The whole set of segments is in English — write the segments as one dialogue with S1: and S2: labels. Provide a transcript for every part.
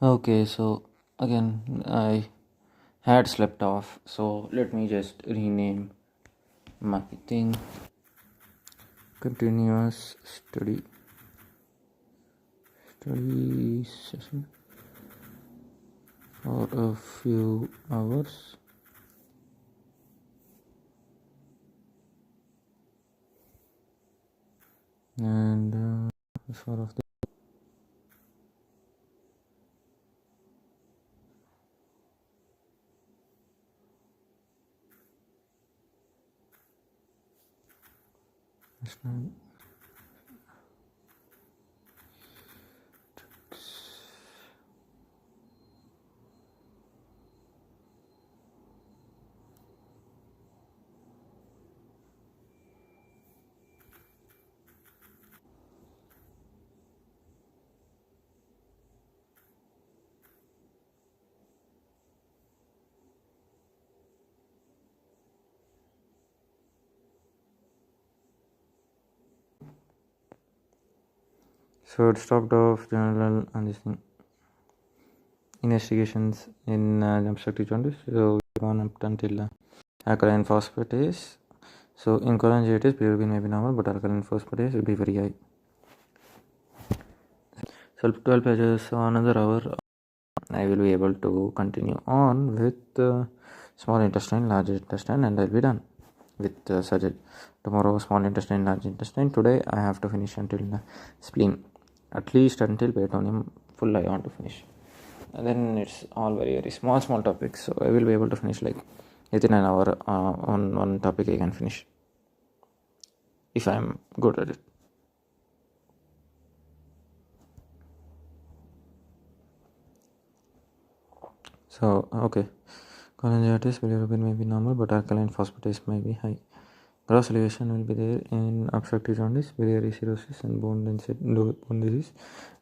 S1: Okay, so again, I had slept off, so let me just rename my thing. Continuous study session for a few hours, and sort of the So it stopped off general and this thing investigations in obstructive jaundice. So we've gone up until alkaline phosphatase. So in cholangitis, bilirubin may be normal, but alkaline phosphatase will be very high. So 12 pages, so another hour, I will be able to continue on with small intestine, large intestine, and I'll be done with surgery. Tomorrow, small intestine, large intestine. Today, I have to finish until spleen. At least until peritoneum full, I want to finish. And then it's all very small topics. So I will be able to finish like within an hour on one topic. I can finish if I'm good at it. So okay, cholangitis, bilirubin may be normal, but alkaline phosphatase may be high. Gross elevation will be there in obstructive jaundice, biliary cirrhosis, and bone disease.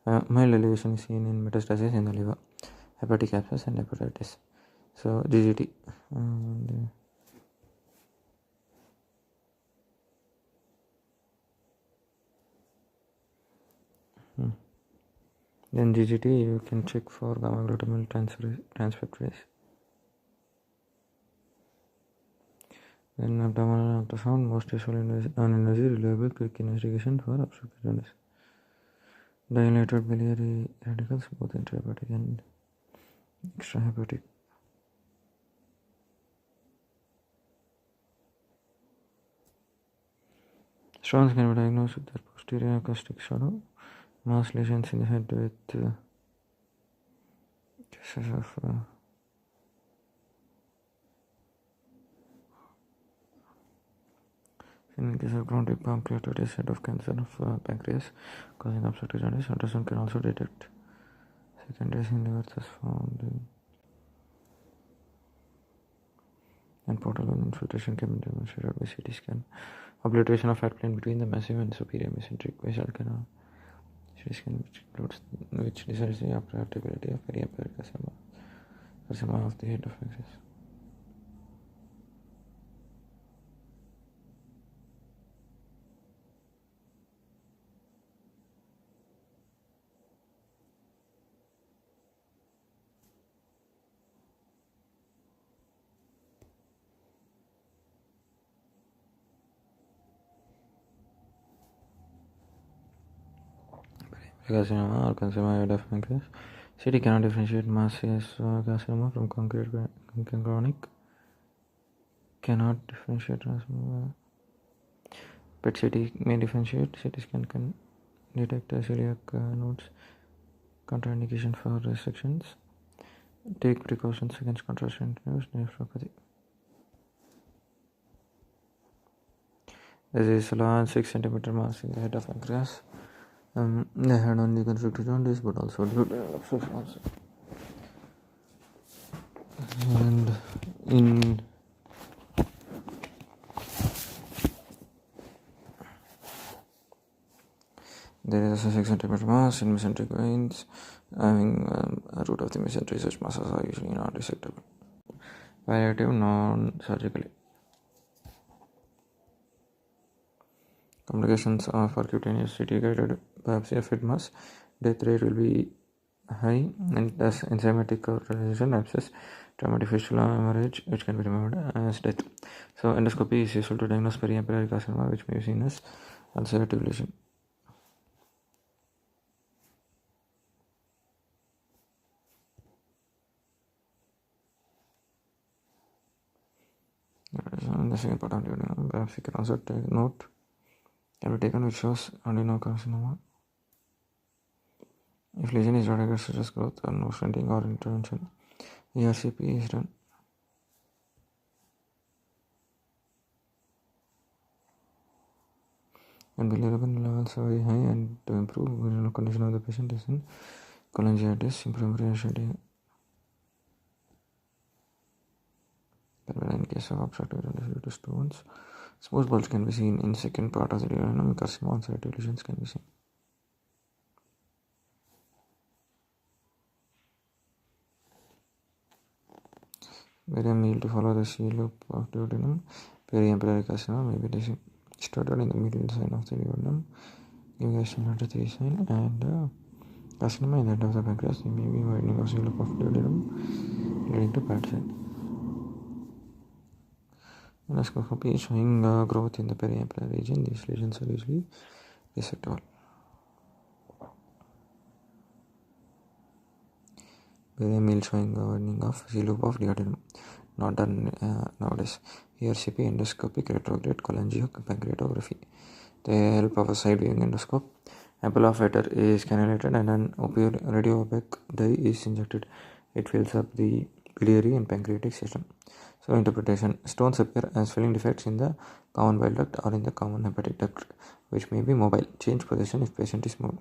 S1: Mild elevation is seen in metastasis in the liver, hepatic abscess, and hepatitis. So GGT. And, then GGT, you can check for gamma glutamyl transferase. Then abdominal ultrasound, most usually non-invasive, reliable, quick investigation for obstructive jaundice. Dilated biliary radicals, both intrahepatic and extrahepatic. Stones can be diagnosed with their posterior acoustic shadow, mass lesions in the head with cases of in case of chronic pancreatitis, head of cancer of pancreas causing obstructive jaundice. Ultrasound can also detect secondaries in liver thus found and portal infiltration can be demonstrated by CT scan. Obliteration of fat plane between the massive and superior mesenteric vessel canal. CT scan which decides the operability of periapical carcinoma of the head of pancreas. Carcinoma or carcinoma head of pancreas. CT cannot differentiate massive carcinoma from chronic. Cannot differentiate carcinoma. PET CT may differentiate. CT scan can detect celiac nodes. Contraindication for resections. Take precautions against contrast-induced nephropathy. There is a large 6 cm mass in the head of pancreas. They had only constricted jaundice, but also obstruction also. And in there is a 6 cm mass in mesenteric veins, having a root of the mesentery. Such masses are usually not resectable. Palliative, non-surgically. Complications of percutaneous CT guided biopsy of head mass. Death rate will be high and thus enzymatic correlation abscess, traumatic fistula, hemorrhage, which can be remembered as death. So endoscopy is useful to diagnose periampullary carcinoma, which may be seen as ulcerative lesion. The second part of duodenum, perhaps we can also take note can be taken which shows adenocarcinoma. If lesion is not against such as growth or no stenting or intervention, ERCP is done. When bilirubin levels are very high and to improve visual condition of the patient is in cholangitis, inflammatory shedding. In case of obstructive jaundice due to stones, smooth bulge can be seen in second part of the duodenum. Carcinoma ulcerative lesions can be seen. Barium meal to follow the C loop of duodenum. Periampullary carcinoma may be started in the middle sign of the duodenum, giving a similar 3 sign, and carcinoma in the end of the pancreas. There may be widening of C loop of duodenum leading to bad sign. Endoscopy is showing growth in the periampullary region. These lesions are usually resectable. Barium meal showing widening of C loop of duodenum. Not done nowadays. ERCP, endoscopic retrograde cholangiopancreatography. The help of a side viewing endoscope. Ampulla of Vater is cannulated and an radiopaque dye is injected. It fills up the biliary and pancreatic system. So interpretation: stones appear as filling defects in the common bile duct or in the common hepatic duct, which may be mobile. Change position if patient is moved.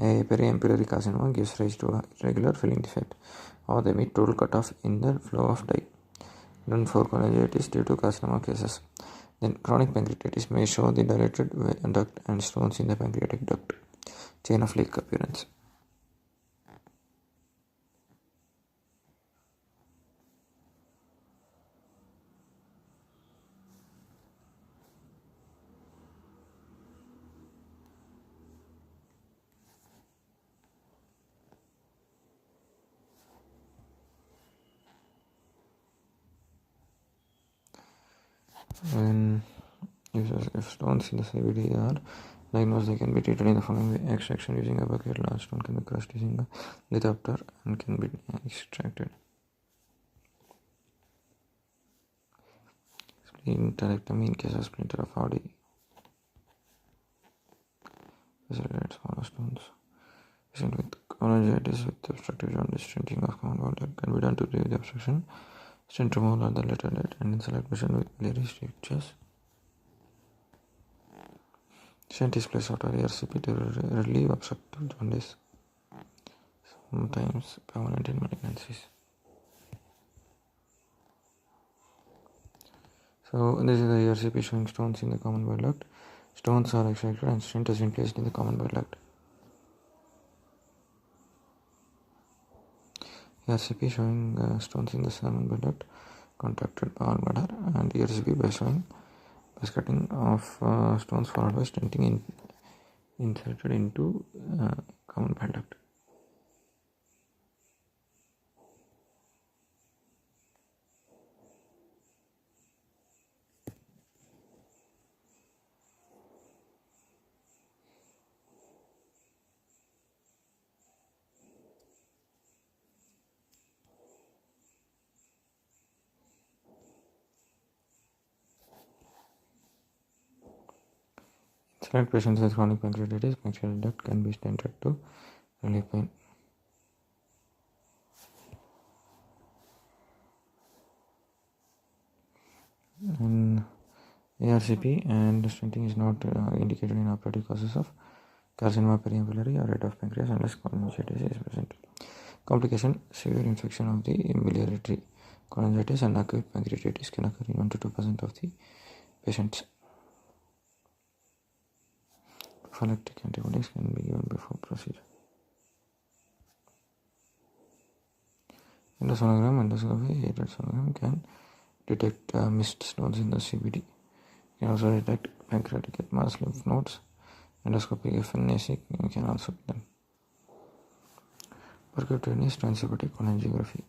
S1: A periampullary carcinoma gives rise to a irregular filling defect, or they meet total cutoff in the flow of dye. Done for cholangitis due to carcinoma cases. Then chronic pancreatitis may show the dilated duct and stones in the pancreatic duct. Chain of lake appearance. When if stones in the CVD are diagnosed, they can be treated in the following way. Extraction using a bucket. Large stone can be crushed using a lithopter and can be extracted. Splenectomy in case of splinter of Audi. Facilitates smaller stones. Patient with cholangitis with obstructive jaundice, stenting of common bowel duct can be done to relieve the obstruction. Stent removal at the later date and in select patient with biliary strictures. Stent is placed after ERCP to relieve obstructive jaundice, sometimes permanent in malignancies. So this is the ERCP showing stones in the common bile duct. Stones are extracted and stent has been placed in the common bile duct. ERCP showing stones in the common bile duct, contracted gallbladder, and ERCP by showing cutting of stones followed by stenting inserted into common bile duct. Select patients with chronic pancreatitis, pancreatic duct can be stented to relieve pain. And ARCP and stenting is not indicated in operative causes of carcinoma periampullary or red of pancreas unless cholangitis is present. Complication: severe infection of the biliary tree. Cholangitis and acute pancreatitis can occur in 1 to 2% of the patients. Prophylactic antibiotics can be given before procedure. Endoscopy, aided sonogram can detect missed stones in the CBD. Can also detect pancreatic mass lymph nodes. Endoscopic FNAC can also be done. percutaneous transhepatic cholangiography.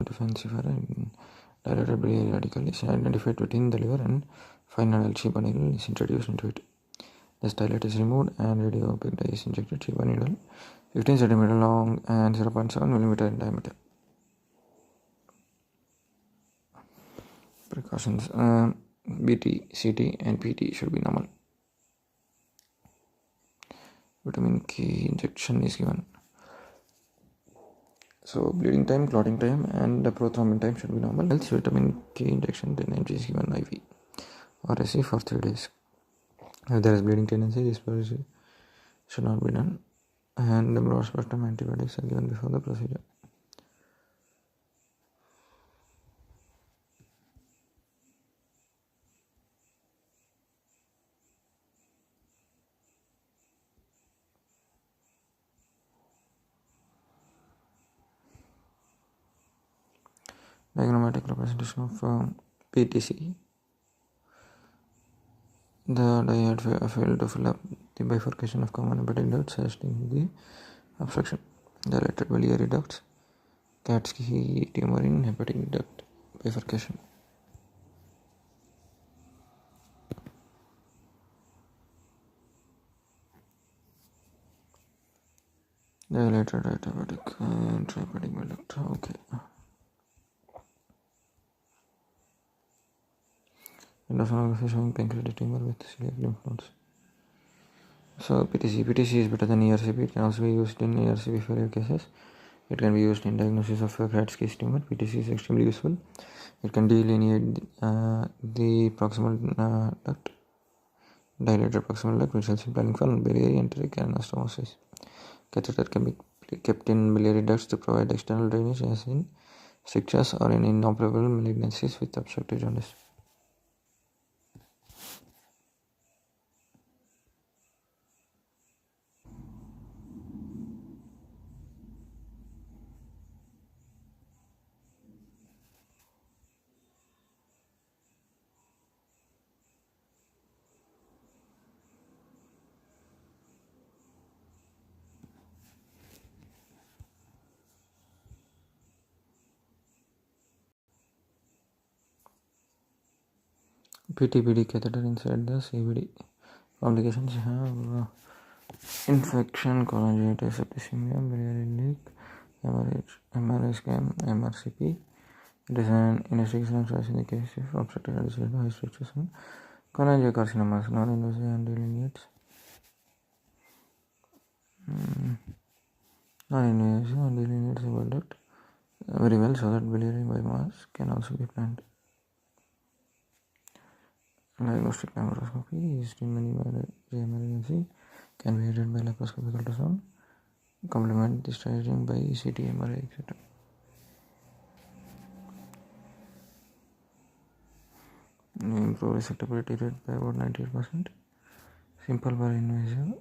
S1: Defensive dilated biliary radical is identified within the liver and final cheaper needle is introduced into it. This dilate is removed and radiopaque dye is injected. Cheaper needle 15 cm long and 0.7 mm in diameter. Precautions: BT, CT and PT should be normal. Vitamin K injection is given. So bleeding time, clotting time and the prothrombin time should be normal. Else vitamin K injection 10 mg is given IV or SC for 3 days. If there is bleeding tendency, this procedure should not be done, and the broad-spectrum antibiotics are given before the procedure. Diagrammatic representation of PTC. The dye had failed to fill up the bifurcation of common hepatic ducts, suggesting the obstruction. Dilated biliary ducts, Katsky tumor in hepatic duct bifurcation. Dilated right hepatic and trihepatic bile duct. Okay. Endosonography showing pancreatic tumor with celiac lymph nodes. So PTC is better than ERCP. It can also be used in ERCP failure cases. It can be used in diagnosis of Katsky's tumor. PTC is extremely useful. It can delineate the proximal duct, dilated proximal duct, which helps in planning for biliary enteric anastomosis. Catheter can be kept in biliary ducts to provide external drainage, as in strictures or in inoperable malignancies with obstructive jaundice. PTPD catheter inside the CVD. Complications have infection, cholangitis, septicemia, biliary leak, hemorrhage, MRI scan, MRCP. It is an investigation choice in the case of obstructive carditis, high strictures, and cholangiocarcinomas, non-invasive and delineates. Non-invasive and delineates the bile duct very well, so that biliary biomass can also be planned. Diagnostic laparoscopy is in many emergency, can be aided by laparoscopic ultrasound, complement the staging by CT, MRI, etc. Improve resectability rate by about 98%. Simple but invasive.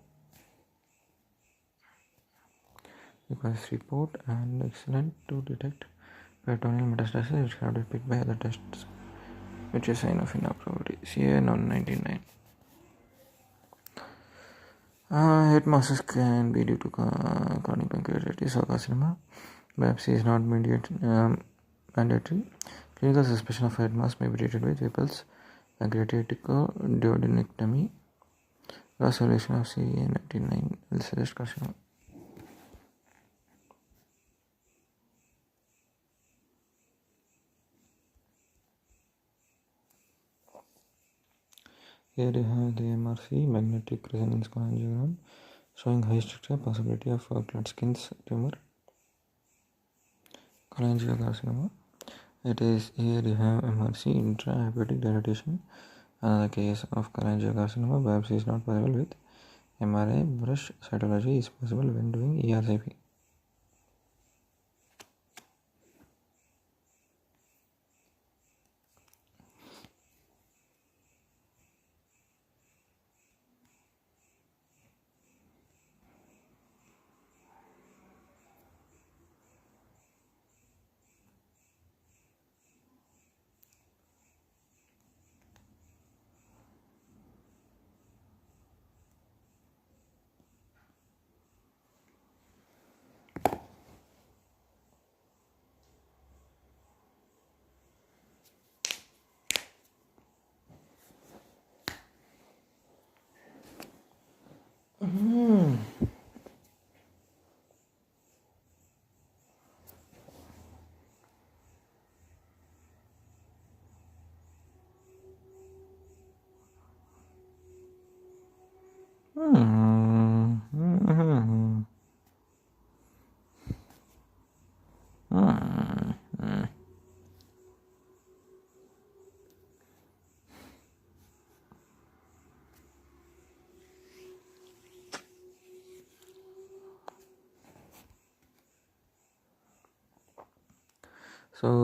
S1: Requires report and excellent to detect peritoneal metastasis, which cannot be picked by other tests, which is a sign of inoperability. CA 999. Head masses can be due to chronic pancreatitis or carcinoma. Biopsy is not mandatory. Clinical suspicion of head mass may be treated with Whipple's pancreatico-duodenectomy. Gross evaluation of CA 99 will suggest carcinoma. Here you have the MRC, magnetic resonance angiogram, showing high structure possibility of Klatskin's tumor, cholangiocarcinoma. It is here you have MRC, intrahepatic dilatation. Another case of cholangiocarcinoma. Biopsy is not possible with MRI. Brush cytology is possible when doing ERCP. So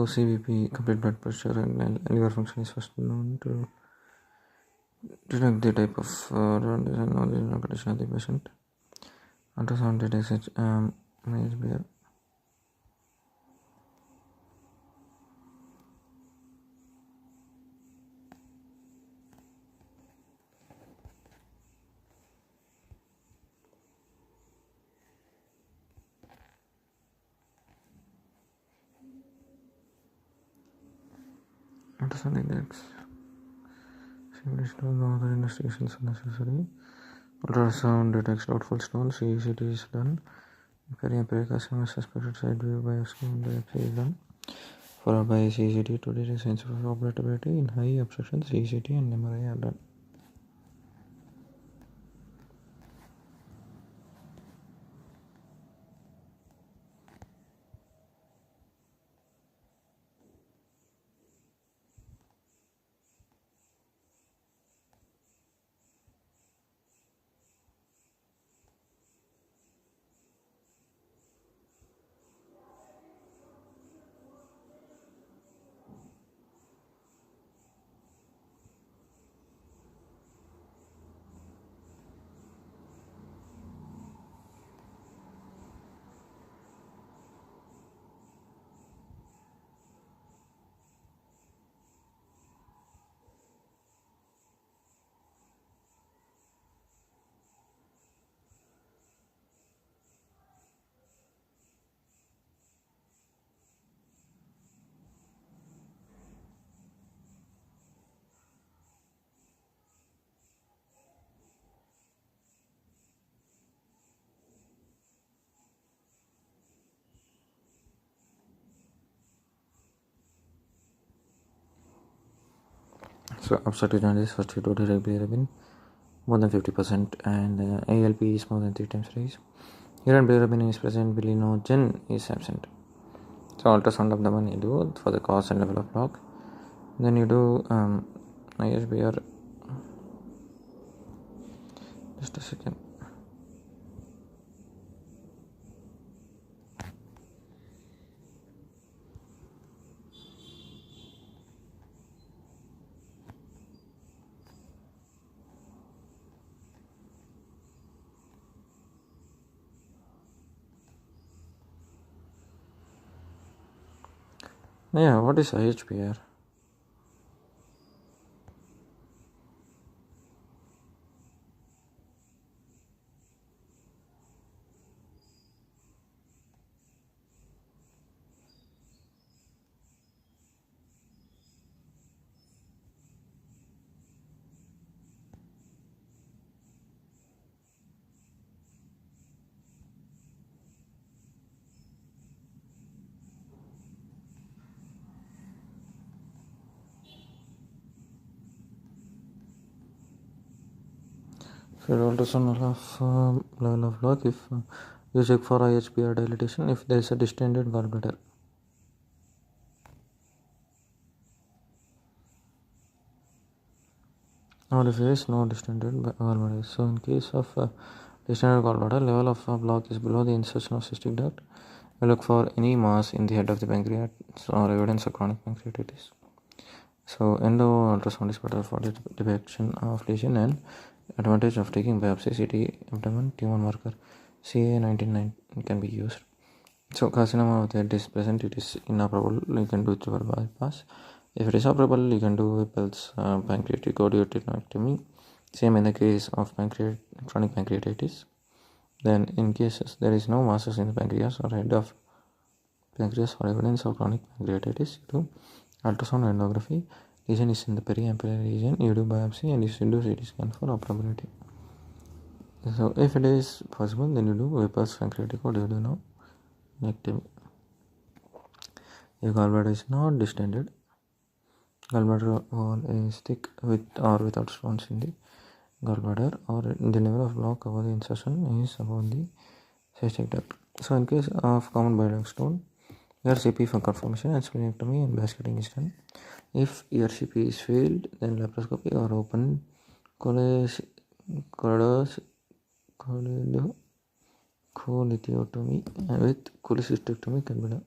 S1: CBP, complete blood pressure and liver function is first known to detect the type of condition of the patient. Ultrasound detects HbA. Ultrasound detects simulation no other investigations are necessary. Ultrasound detects doubtful stones. CECT is done. Periamperic carcinoma suspected side view biopsy and biopsy is done. Followed by CECT to detect signs of operability in high obstruction. CECT and MRI are done. So obstructive jaundice first you do detect bilirubin more than 50% and ALP is more than 3 times raised. Urine bilirubin is present, bilinogen is absent. So ultrasound abdomen you do for the cause and level of block. Then you do ISBR. Just a second. Yeah, what is IHBR? So ultrasound level of block if you check for IHBR dilatation if there is a distended gallbladder. Or if there is no distended gallbladder. So in case of distended gallbladder, level of block is below the insertion of cystic duct. We look for any mass in the head of the pancreas or evidence of chronic pancreatitis. So endo ultrasound is better for the detection of lesion and advantage of taking biopsy. CT abdomen tumor marker CA19 can be used. So carcinoma of the head is present, it is inoperable, you can do triple bypass. If it is operable, you can do Whipple's pancreatic duodenectomy. Same in the case of chronic pancreatitis. Then in cases there is no masses in the pancreas or head of pancreas or evidence of chronic pancreatitis, you do ultrasound endography. Lesion is in the periamperial region, you do biopsy and you do CT scan for operability. So if it is possible, then you do Whipple's pancreatic duodenectomy. If gallbladder is not distended, gallbladder wall is thick with or without stones in the gallbladder, or the level of block over the insertion is above the cystic duct. So in case of common bile duct stone, ERCP for confirmation and splenectomy and basketing is done. If ERCP is failed, then laparoscopy or open cholecystectomy with cholecystectomy can be done.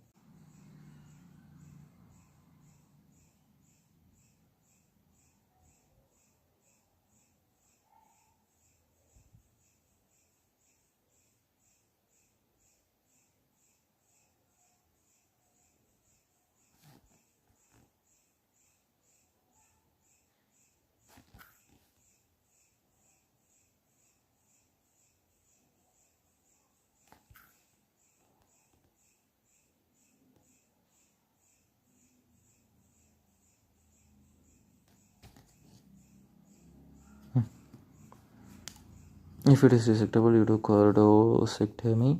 S1: If it is resectable, you do chordosectomy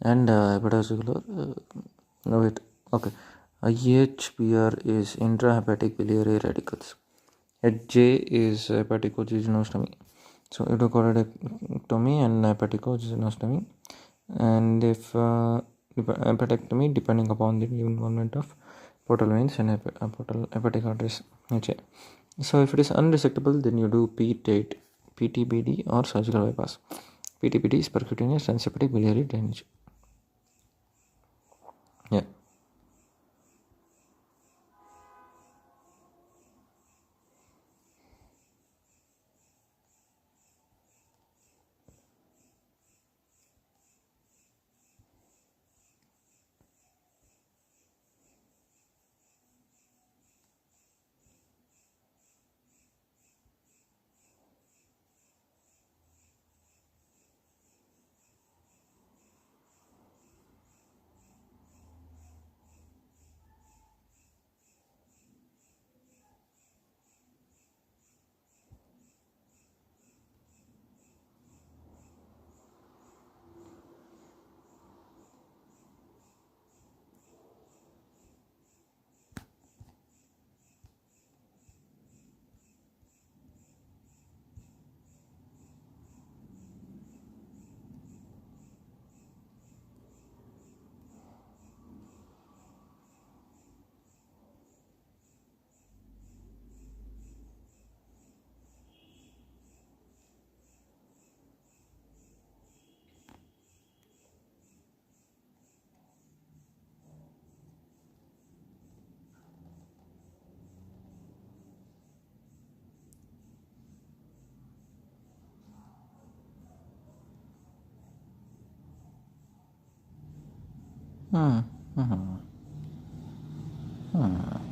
S1: and hepatoscalar. No, wait. Okay. IHPR is intrahepatic biliary radicals. HJ is hepaticogynostomy. So you do chordectomy and hepaticogynostomy. And if hepatectomy, depending upon the involvement of portal veins and portal hepatic arteries. HA. So if it is unresectable, then you do PTBD or surgical bypass. PTBD is percutaneous transhepatic biliary drainage. Yeah. Hmm. Hmm. Hmm. Hmm.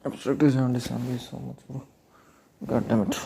S1: Abstract is 77 is so much, bro. God damn it.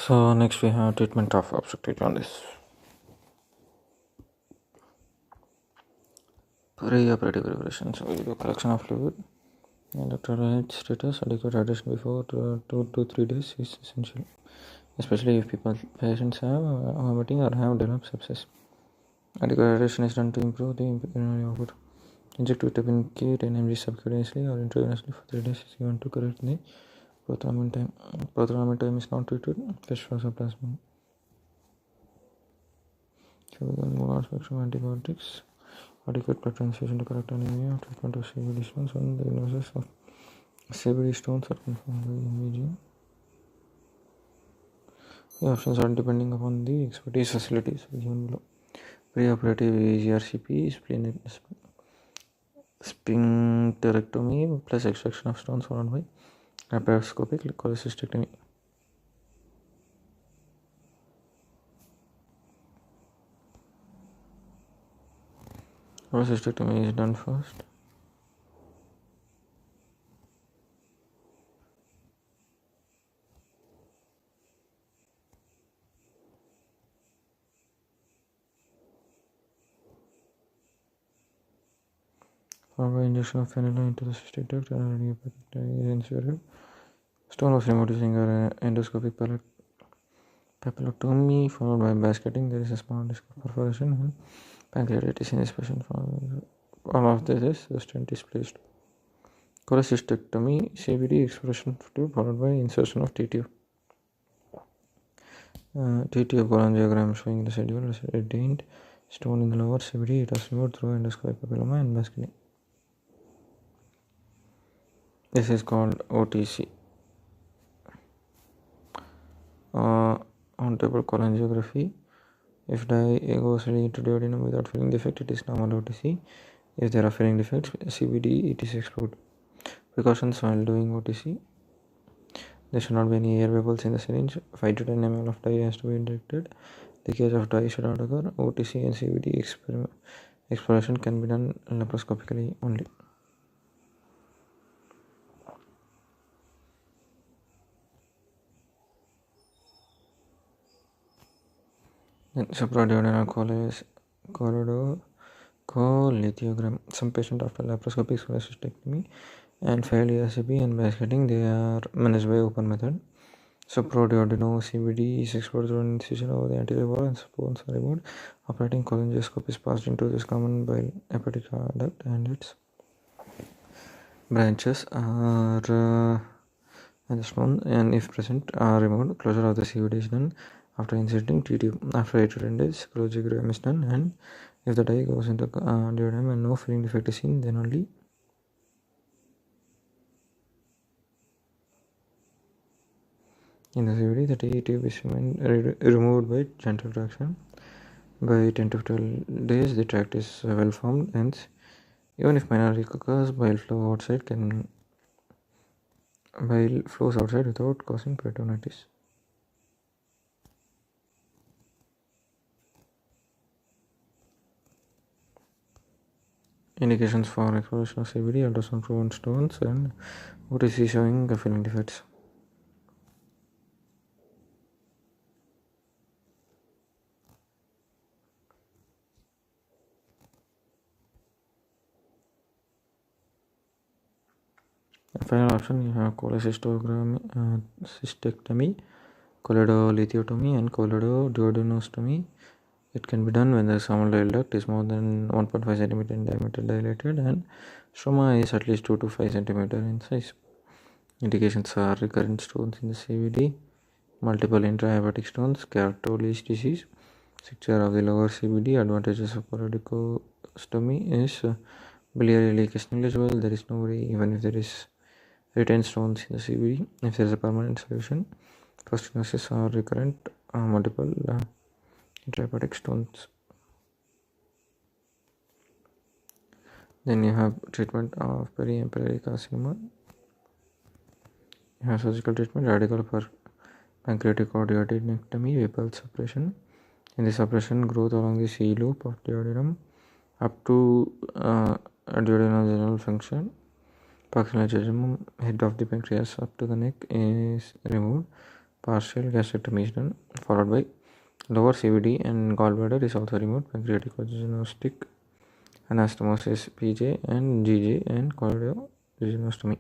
S1: So next we have treatment of obstructive jaundice. Pre-operative preparation. So we do collection of fluid. Electrolyte status, adequate hydration before 2 to 3 days is essential, especially if patients have vomiting or have developed sepsis. Adequate hydration is done to improve the urinary output. Inject vitamin K 10 mg subcutaneously or intravenously for 3 days is given to correct the prothrombin time. Prothrombin time is not treated. Fresh vasospasm. Molar spectrum antibiotics. Adequate blood transfusion to correct anemia. Treatment of CVD stones. When the diagnosis of CVD stones are confirmed by imaging. The options are depending upon the expertise facilities given below. Preoperative EGRCP, sphincterectomy plus extraction of stones followed by laparoscopic cholecystectomy. Cholecystectomy is done first. Followed by injection of cannula into the cystic duct and radiopathic is inserted. Stone was removed using endoscopic papillotomy followed by basketing. There is a small disc of perforation and pancreatitis in this patient. All of this is the stent is placed. Cholecystectomy, CVD expression tube followed by insertion of TTO. TTO cholangiogram showing the schedule is retained stone in the lower CVD. It was removed through endoscopic papilloma and basketing. This is called OTC. On table cholangiography. If dye goes into duodenum without filling defect, it is normal OTC. If there are filling defects, CVD, it is excluded. Precautions while doing OTC. There should not be any air bubbles in the syringe. 5 to 10 ml of dye has to be injected. Leakage of dye should not occur. OTC and CVD exploration can be done laparoscopically only. Then supraduodenal cholelithogram. Some patients after laparoscopic cholecystectomy and failed ERCP and basketing, they are managed by open method. Supraduodenal CVD is explored through an incision over the anterior wall and bones are removed. Operating cholangioscope is passed into this common bile hepatic duct and its branches are and the stone and if present are removed. Closure of the CVD is done after inserting TTO. After 8 to 10 days, cholangiogram is done, and if the dye goes into duodenum and no filling defect is seen, then only in the CVD the TTO is removed by gentle traction. By 10 to 12 days, the tract is well formed, hence even if minor leak occurs, bile flows outside without causing peritonitis. Indications for exploration of CVD, ultrasound proven stones, and OTC showing filling defects. The final option, you have cholecystectomy, choledolithotomy, and choledoduodenostomy. It can be done when the small duct is more than 1.5 cm in diameter dilated and stroma is at least 2 to 5 cm in size. Indications are recurrent stones in the CVD, multiple intrahepatic stones, Cartolese disease, stricture of the lower CVD. Advantages of choledostomy is biliary leak is negligible. There is no worry even if there is retained stones in the CVD. If there is a permanent solution, first diagnosis are recurrent multiple intrahepatic stones. Then you have treatment of periampullary carcinoma. You have surgical treatment, radical pancreatic duodenectomy, Whipple suppression. In this suppression, growth along the C loop of duodenum up to duodenal general function. Proximal jejunum, head of the pancreas up to the neck is removed. partial gastrectomy is done, followed by lower CVD and gallbladder is also removed. Pancreatic cholecystectomy, anastomosis PJ and GJ and cholecystectomy.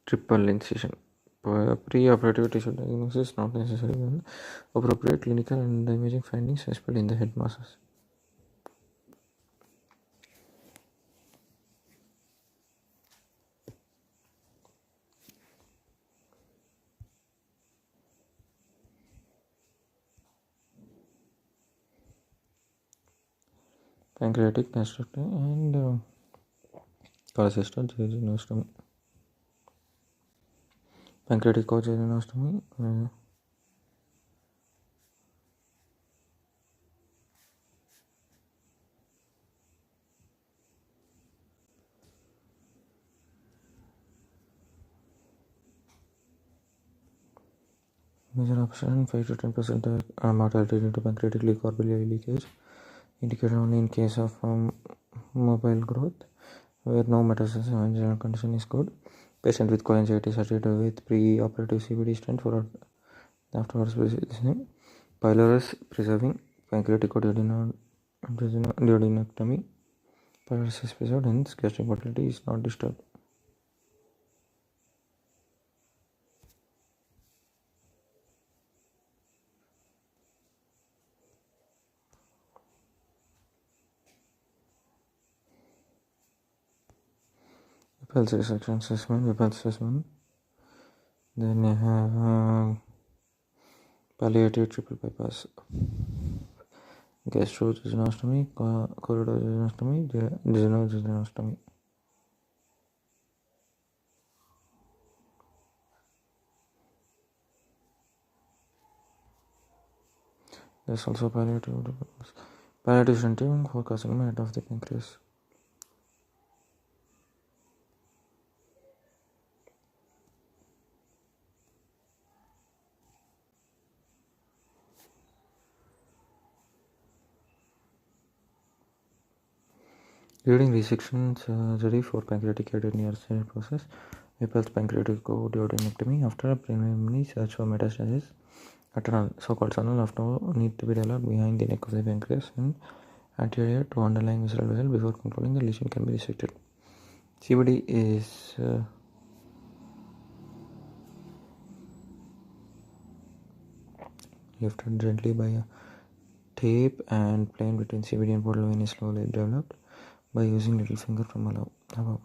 S1: Triple incision. Pre-operative tissue diagnosis not necessary when appropriate clinical and imaging findings suspected in the head masses. Pancreatic gastrectomy and cholecystectomy. Pancreatic cholecystectomy. Major option 5 to 10% mortality due to pancreatic leak or biliary leakage, indicated only in case of mobile growth, where no metastasis and general condition is good. Patient with cholangitis are treated with pre-operative CVD stent for afterwards pylorus preserving pancreatic duodenectomy. Pylorus is preserved, hence gastric motility is not disturbed. Pulse resection assessment. Then you have palliative triple bypass, gastrojejunostomy, corridojejunostomy, jejunojejunostomy. There's also palliative stenting for carcinoma head of the pancreas. During resection surgery for pancreatic adenocarcinoma process, Whipple's pancreatic duodenectomy after preliminary search for metastasis. A tunnel, so-called tunnel of flow, need to be developed behind the neck of the pancreas and anterior to underlying visceral vessel before controlling the lesion can be resected. CVD is lifted gently by a tape and plane between CVD and portal vein is slowly developed by using little finger from above.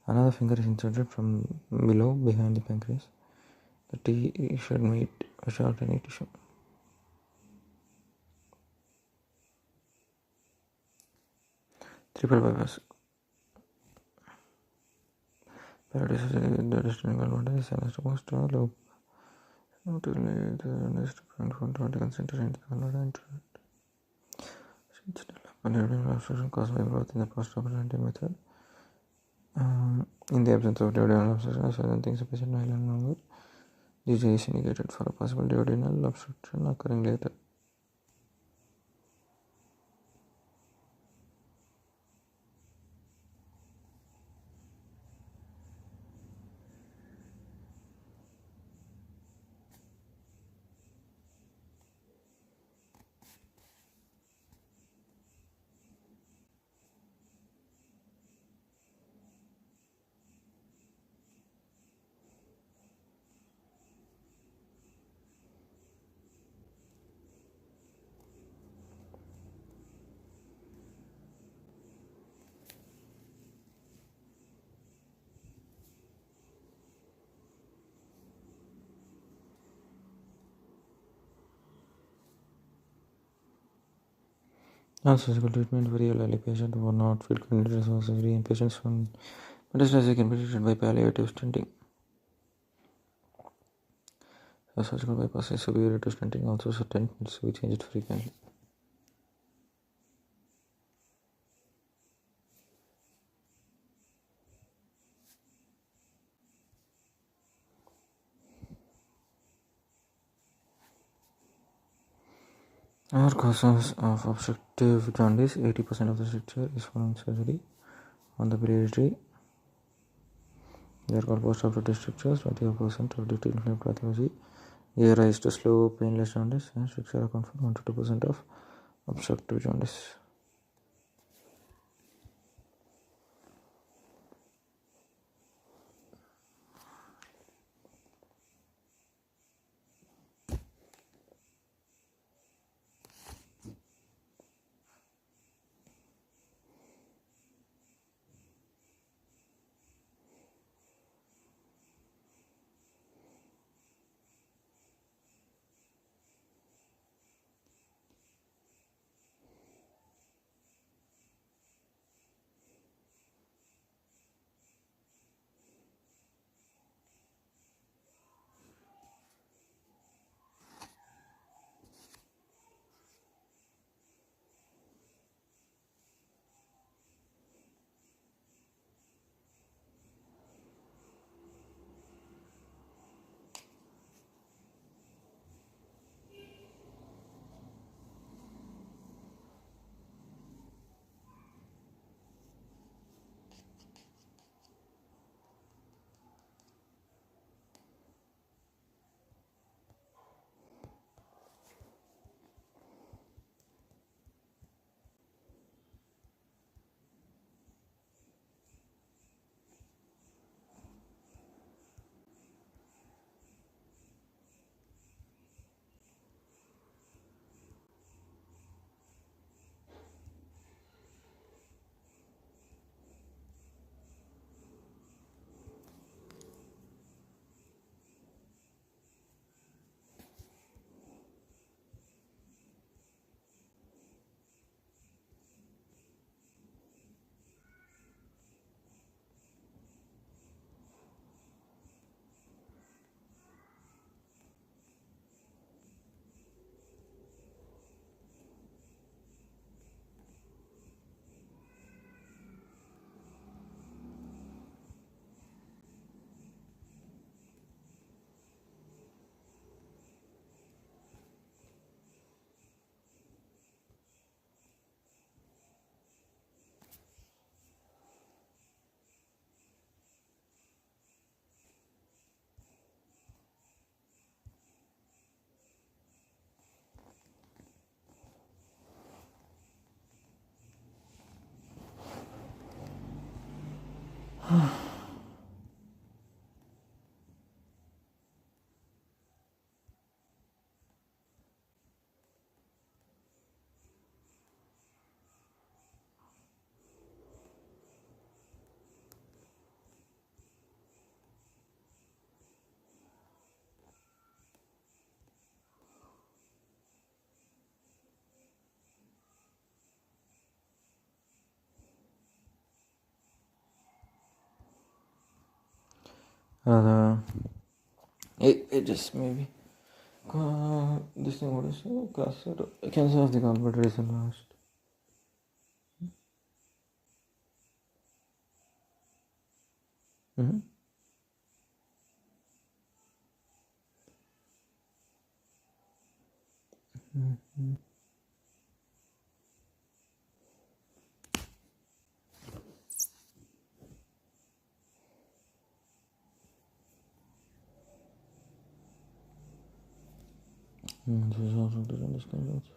S1: Another finger is inserted from below behind the pancreas. The T should meet a short any tissue. Triple bypass. Paradise is the destiny gallbladder is anastomosis to lobe. Notably, the next point for vertical center in the gallbladder and duodenal obstruction caused by growth in the post-operative method. In the absence of duodenal obstruction, certain things the patient no longer. This is indicated for a possible duodenal obstruction occurring later. Non-surgical treatment for elderly patients who are not fit candidates for surgery and patients from metastasis can be treated by palliative stenting. So surgical bypass is superior to stenting, also stent needs to be changed frequently. Other causes of obstructive jaundice, 80% of the stricture is following surgery on the biliary tree. They are called post-operative structures. 25% of duty inflamed pathology give rise to slow, painless jaundice, and structure account for 1 to 2% of obstructive jaundice. It just maybe this thing, what is cancer of the gallbladder is advanced. Mm-hmm. Mm-hmm. This is also to understand also.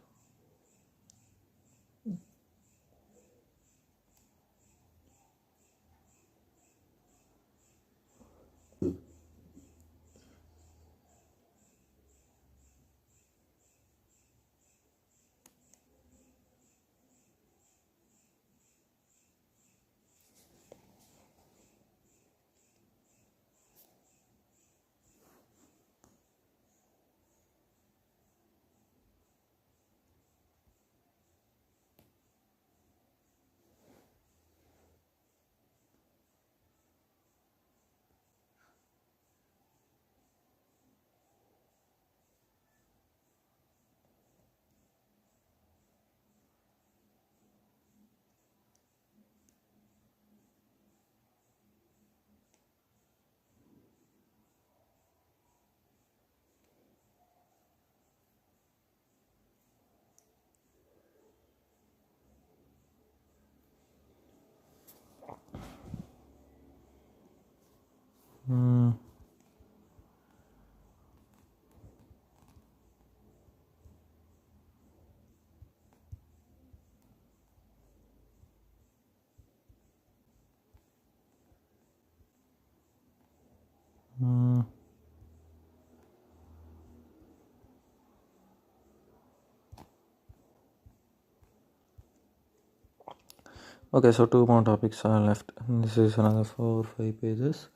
S1: Okay, so two more topics are left. This is another 4 or 5 pages,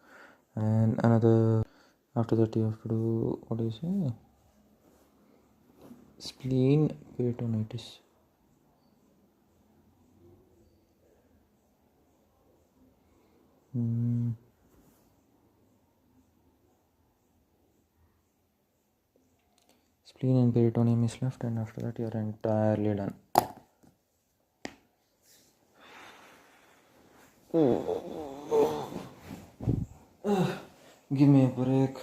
S1: and another. After that, you have to do, what do you say? Spleen peritonitis. Spleen and peritoneum is left, and after that, you are entirely done. Give me a break.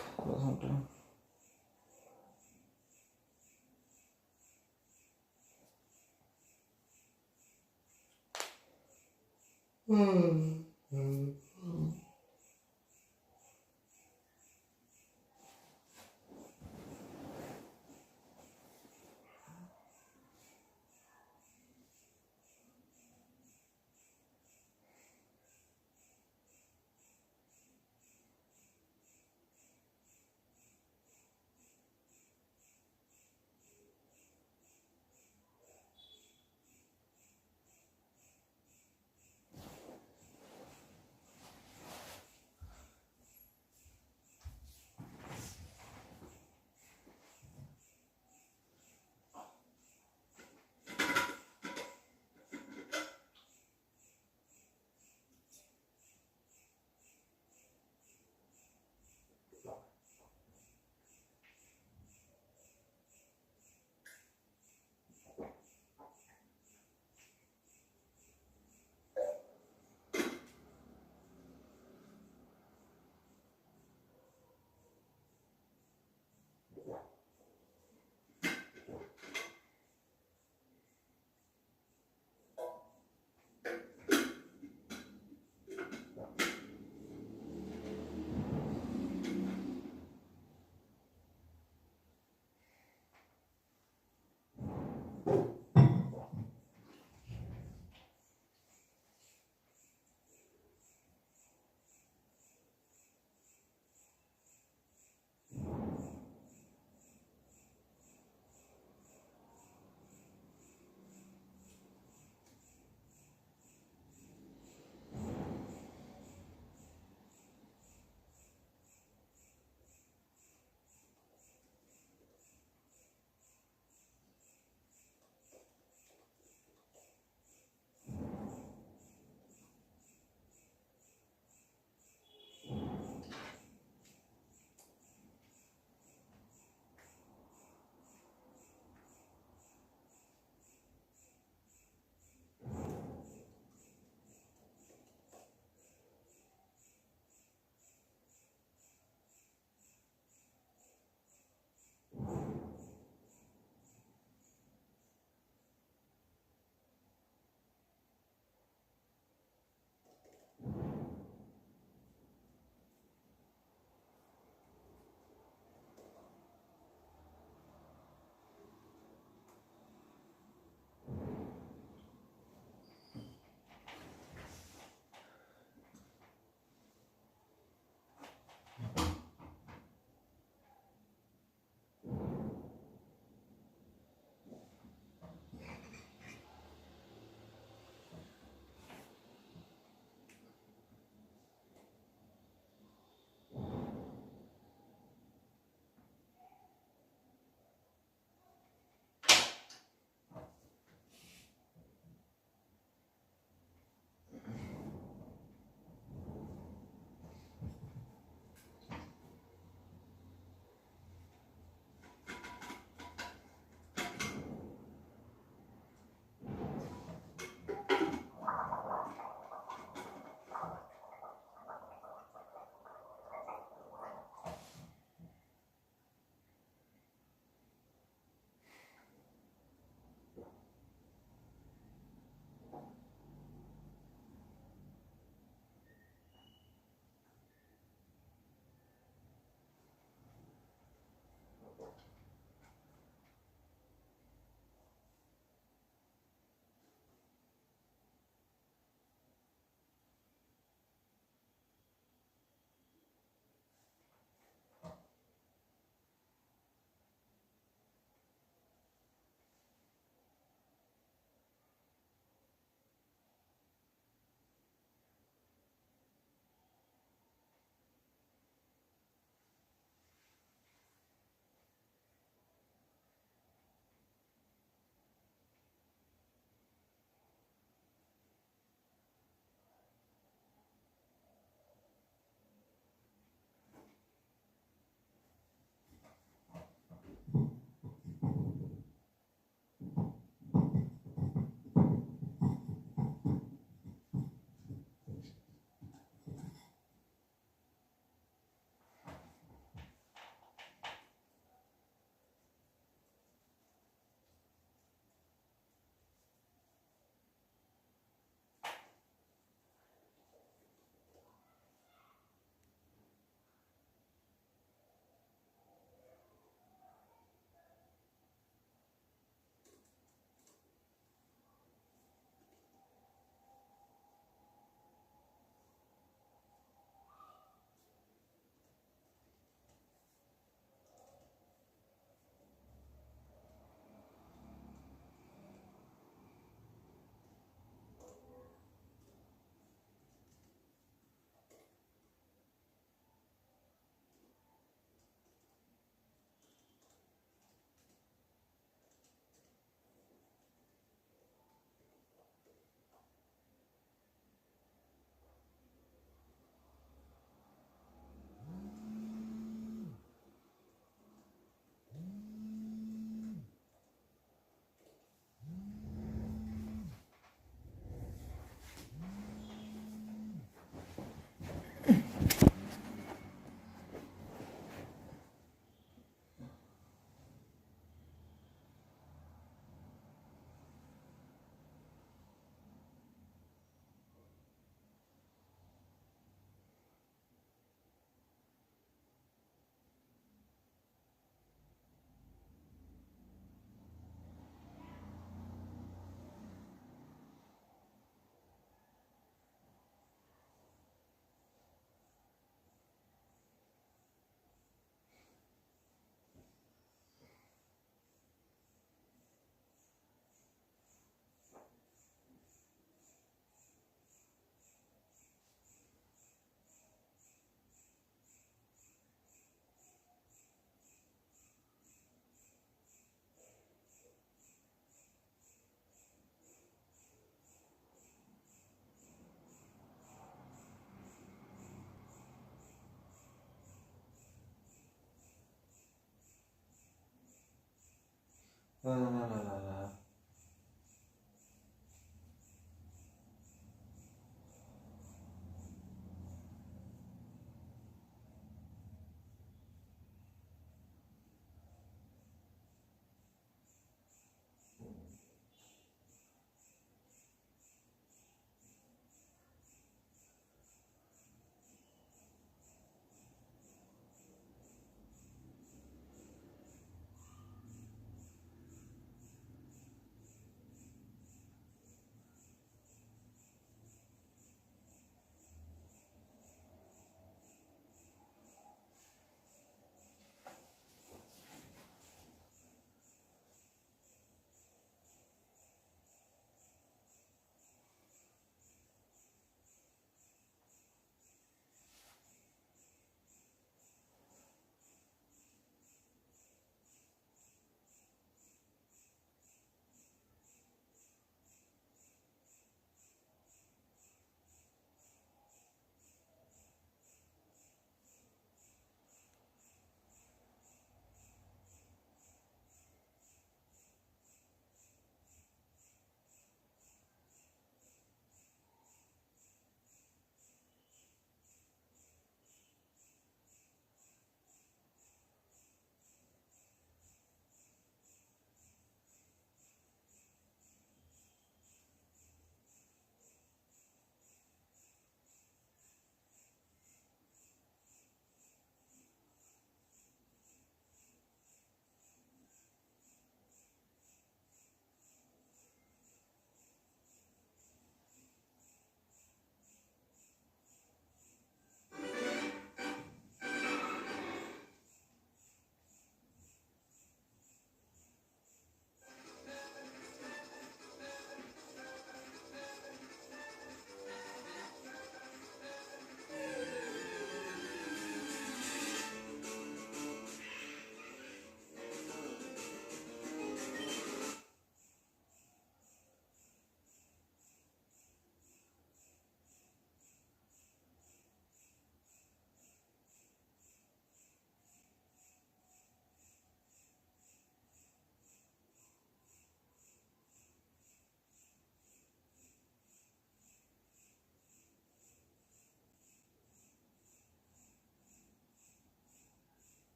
S1: La, la, la, la, la.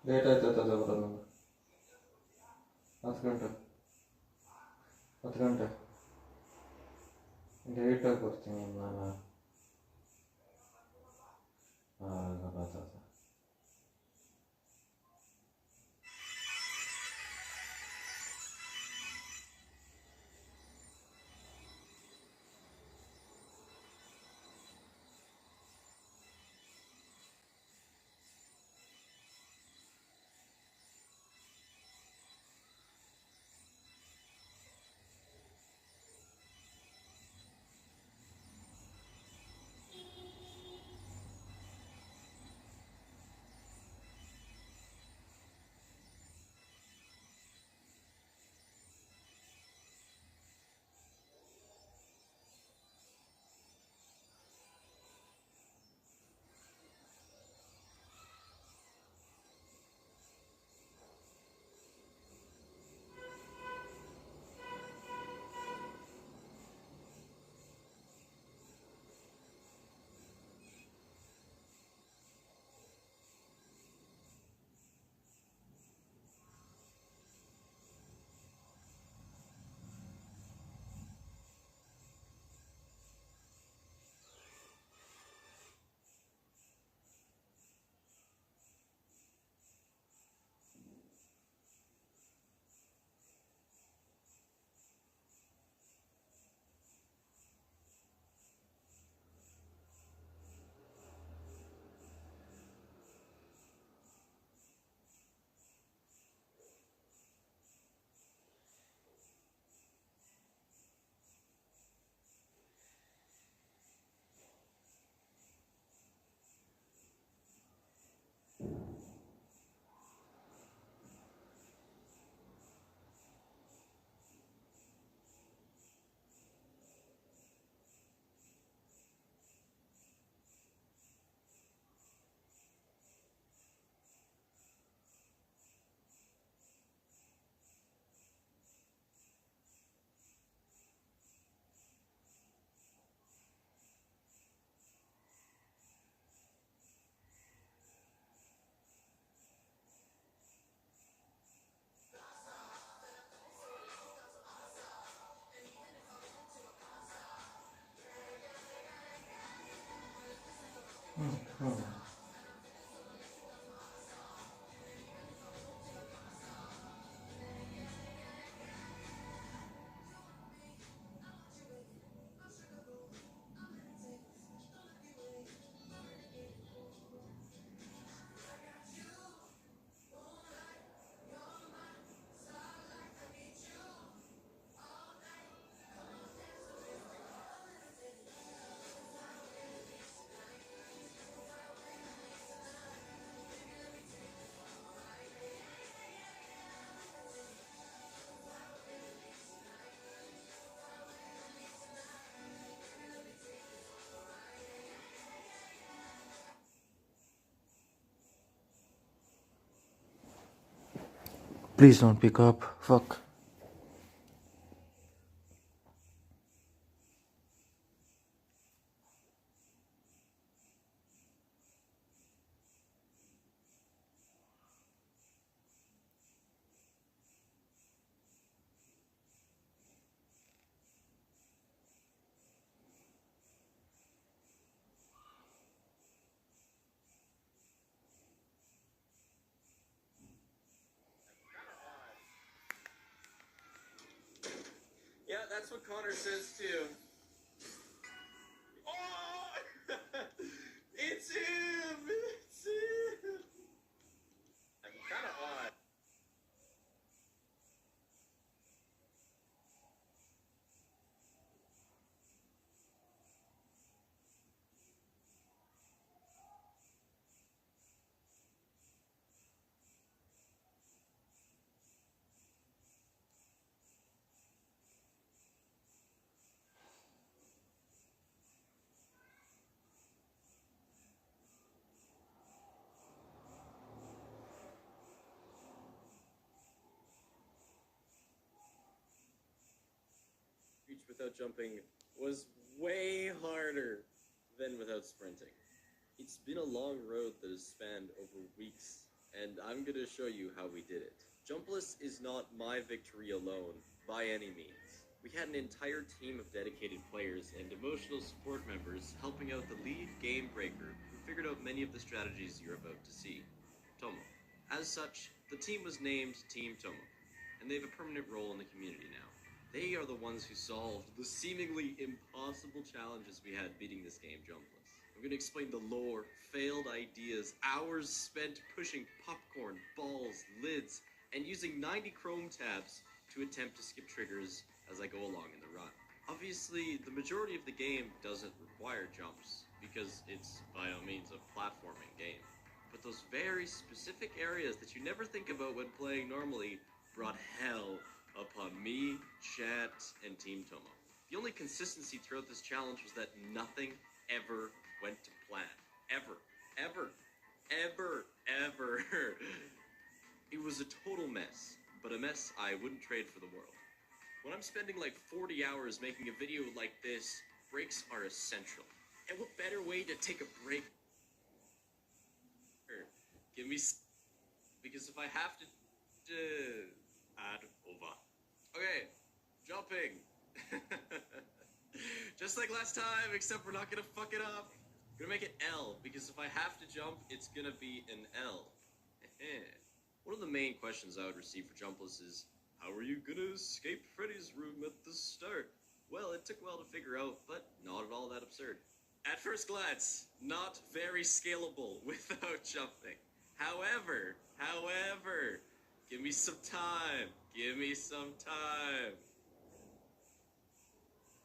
S1: Late ಆಯ್ತದ ಬರೋದು ನಂಗೆ 10 ಗಂಟೆ 10 ಗಂಟೆ ಲೇಟಾಗಿ ಬರ್ತೀನಿ ನಾನು. Please don't pick up. Fuck.
S2: Yeah, that's what Connor says too. Oh! It's him! It's him! I'm kind of odd. Reach without jumping was way harder than without sprinting. It's been a long road that has spanned over weeks, and I'm gonna show you how we did it. Jumpless is not my victory alone, by any means. We had an entire team of dedicated players and emotional support members helping out the lead game breaker who figured out many of the strategies you're about to see, Tomo. As such, the team was named Team Tomo, and they have a permanent role in the community now. They are the ones who solved the seemingly impossible challenges we had beating this game jumpless. I'm going to explain the lore, failed ideas, hours spent pushing popcorn, balls, lids, and using 90 Chrome tabs to attempt to skip triggers as I go along in the run. Obviously, the majority of the game doesn't require jumps, because it's by all means a platforming game. But those very specific areas that you never think about when playing normally brought hell upon me, chat, and Team Tomo. The only consistency throughout this challenge was that nothing ever went to plan. Ever. It was a total mess, but a mess I wouldn't trade for the world. When I'm spending like 40 hours making a video like this, breaks are essential. And what better way to take a break? Give me... Because if I have to... add over. Okay, jumping. Just like last time, except we're not gonna fuck it up. I'm gonna make it L, because if I have to jump, it's gonna be an L. One of the main questions I would receive for jumpless is, how are you gonna escape Freddy's room at the start? Well, it took a while to figure out, but not at all that absurd. At first glance, not very scalable without jumping. However, give me some time. Give me some time.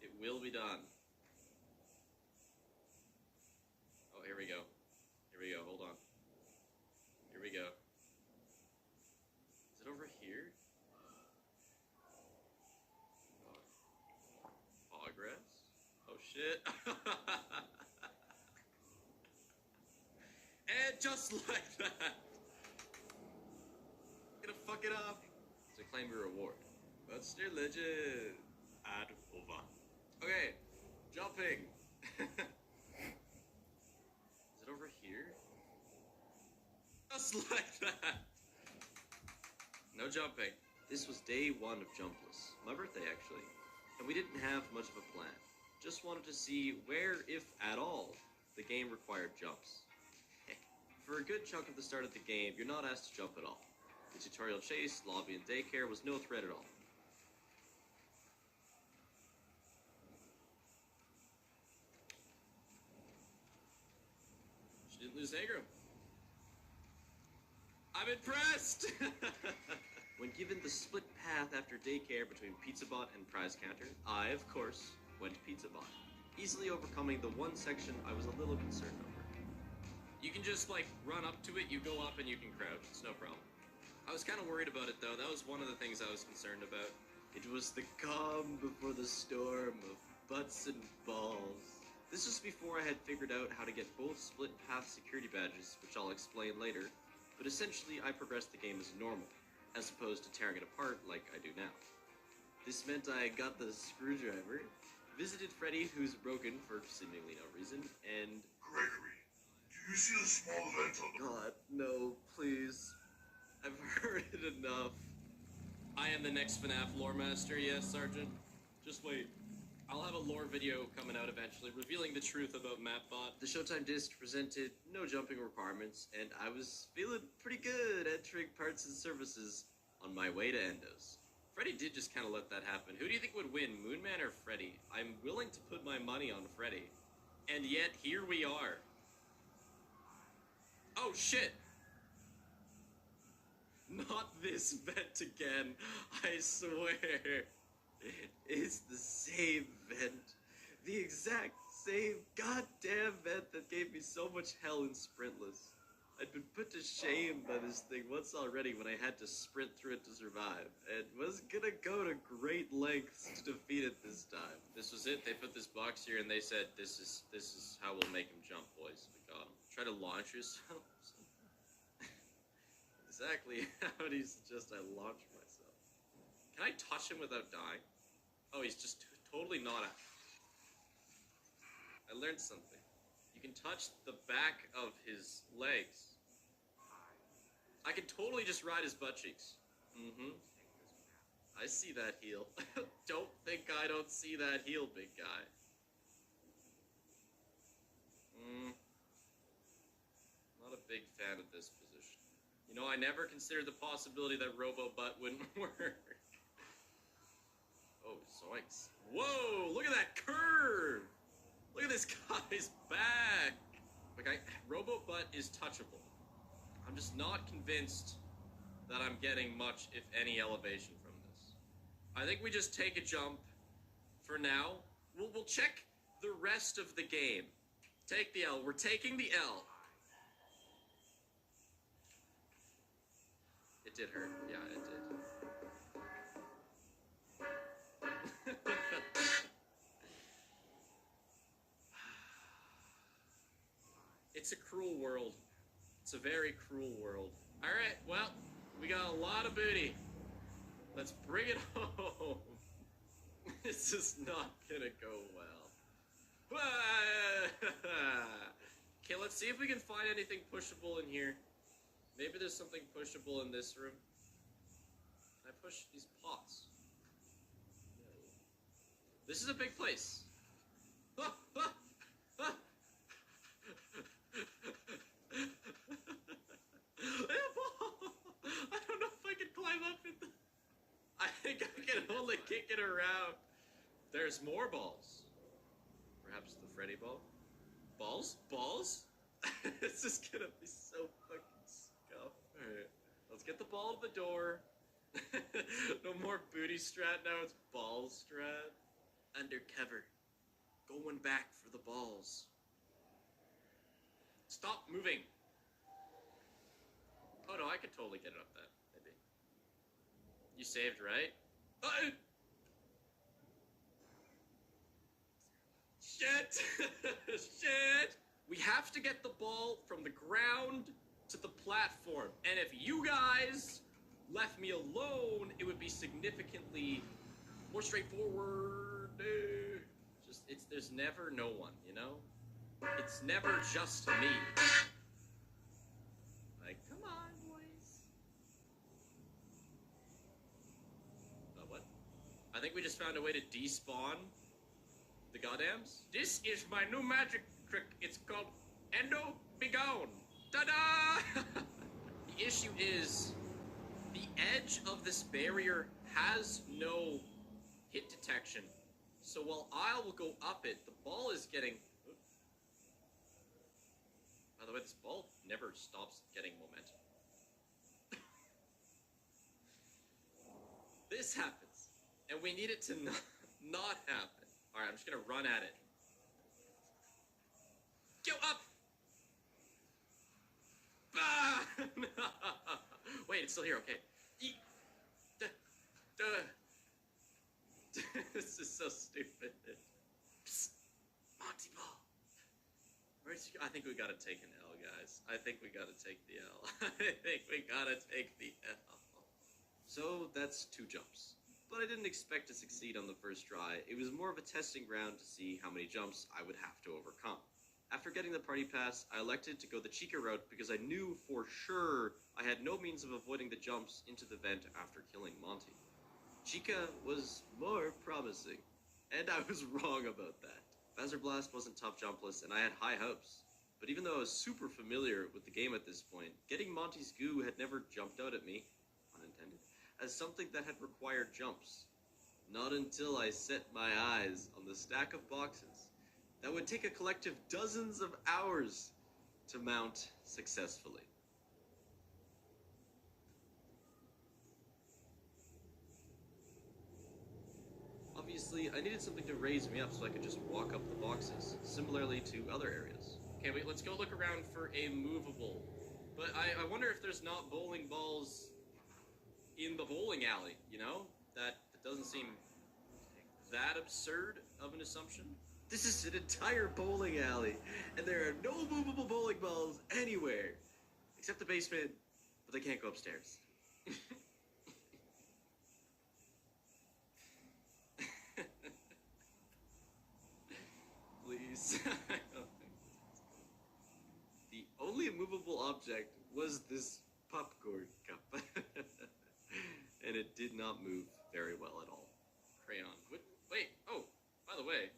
S2: It will be done. Oh, here we go. Here we go. Hold on. Here we go. Is it over here? Progress? Oh, shit. And just like that. Gonna fuck it up. To claim your reward. But still legend. Add over. Okay, jumping. Is it over here? Just like that. No jumping. This was day one of Jumpless. My birthday, actually. And we didn't have much of a plan. Just wanted to see where, if at all, the game required jumps. Heck, for a good chunk of the start of the game, you're not asked to jump at all. The tutorial chase, lobby, and daycare was no threat at all. She didn't lose aggro. I'm impressed! When given the split path after daycare between PizzaBot and prize counter, I, of course, went PizzaBot, easily overcoming the one section I was a little concerned over. You can just, like, run up to it, you go up, and you can crouch. It's no problem. I was kind of worried about it, though. That was one of the things I was concerned about. It was the calm before the storm of butts and balls. This was before I had figured out how to get both split path security badges, which I'll explain later, but essentially I progressed the game as normal. as opposed to tearing it apart like I do now. This meant I got the screwdriver, visited Freddy, who's broken for seemingly no reason, and...
S3: Gregory, do you see the small vent on the...
S2: God, no, please. I've heard it enough. I am the next FNAF lore master, yes, Sergeant? Just wait. I'll have a lore video coming out eventually, revealing the truth about Mapbot. The Showtime disc presented no jumping requirements, and I was feeling pretty good entering parts and services on my way to Endos. Freddy did just kind of let that happen. Who do you think would win, Moonman or Freddy? I'm willing to put my money on Freddy. And yet, here we are. Oh, shit! Not this vent again, I swear. It's the same vent. The exact same goddamn vent that gave me so much hell in Sprintless. I'd been put to shame by this thing once already when I had to sprint through it to survive, and was gonna go to great lengths to defeat it this time. This was it. They put this box here and they said, this is how we'll make him jump, boys. We got him. Try to launch yourself. Exactly how do you suggest I launch myself? Can I touch him without dying? Oh, he's just totally not a... I learned something. You can touch the back of his legs. I can totally just ride his butt cheeks. I see that heel. Don't think I don't see that heel, big guy. Not a big fan of this position. You know, I never considered the possibility that Robo-Butt wouldn't work. Oh, zoinks. Whoa, look at that curve! Look at this guy's back! Like, Robo-Butt is touchable. I'm just not convinced that I'm getting much, if any, elevation from this. I think we just take a jump for now. We'll check the rest of the game. Take the L. We're taking the L. It did hurt. Yeah, it did. It's a cruel world. It's a very cruel world. Alright, well, we got a lot of booty. Let's bring it home. This is not gonna go well. Okay, let's see if we can find anything pushable in here. Maybe there's something pushable in this room. Can I push these pots? No. This is a big place. I don't know if I can climb up in the... I think I can only kick it around. There's more balls. Perhaps the Freddy ball? Balls? Balls? This is gonna be so fucking scuffed. Alright, let's get the ball to the door. No more booty strat, now it's ball strat. Undercover. Going back for the balls. Stop moving. Oh no, I could totally get it up that, maybe. You saved, right? Shit! Shit! We have to get the ball from the ground to the platform. And if you guys left me alone, it would be significantly more straightforward. There's never no one, you know? It's never just me. Like, come on, boys. What? I think we just found a way to despawn the goddams. This is my new magic trick. It's called Endo Be Gone. Ta-da! The issue is the edge of this barrier has no hit detection. So while I will go up it, the ball is getting... By the way, this ball never stops getting momentum. This happens, and we need it to not happen. Alright, I'm just gonna run at it. Go up! Ah! Wait, it's still here, okay. This is so stupid. Psst. Monty Ball. Where's I think we gotta take an L, guys. I think we gotta take the L. I think we gotta take the L. So that's 2 jumps. But I didn't expect to succeed on the first try. It was more of a testing ground to see how many jumps I would have to overcome. After getting the party pass, I elected to go the Chica route because I knew for sure I had no means of avoiding the jumps into the vent after killing Monty. Chica was more promising, and I was wrong about that. Vaser Blast wasn't tough jumpless, and I had high hopes. But even though I was super familiar with the game at this point, getting Monty's goo had never jumped out at me, unintended, as something that had required jumps. Not until I set my eyes on the stack of boxes that would take a collective dozens of hours to mount successfully. Obviously, I needed something to raise me up so I could just walk up the boxes, similarly to other areas. Okay, wait, let's go look around for a movable. But I wonder if there's not bowling balls in the bowling alley, you know? That doesn't seem that absurd of an assumption. This is an entire bowling alley, and there are no movable bowling balls anywhere. Except the basement, but they can't go upstairs. Please. The only movable object was this popcorn cup. And it did not move very well at all. Crayon. Wait, oh, by the way.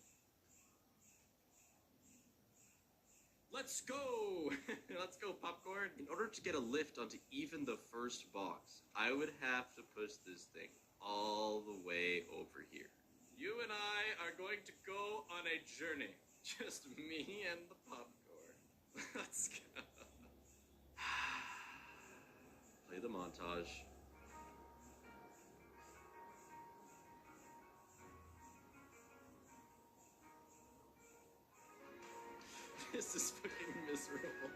S2: Let's go! Let's go, popcorn. In order to get a lift onto even the first box, I would have to push this thing all the way over here. You and I are going to go on a journey. Just me and the popcorn. Let's go. Play the montage. This is fucking miserable.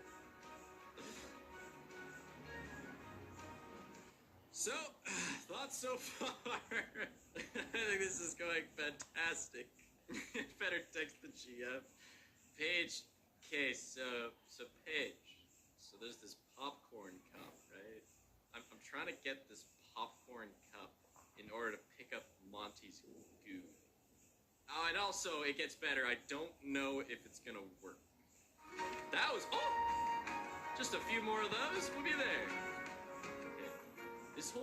S2: So, thoughts so far? I think this is going fantastic. Better text the GM. Paige, okay, so Paige. So there's this popcorn cup, right? I'm trying to get this popcorn cup in order to pick up Monty's goo. Oh, and also, it gets better. I don't know if it's gonna work. That was, oh! Just a few more of those, we'll be there. Okay. This whole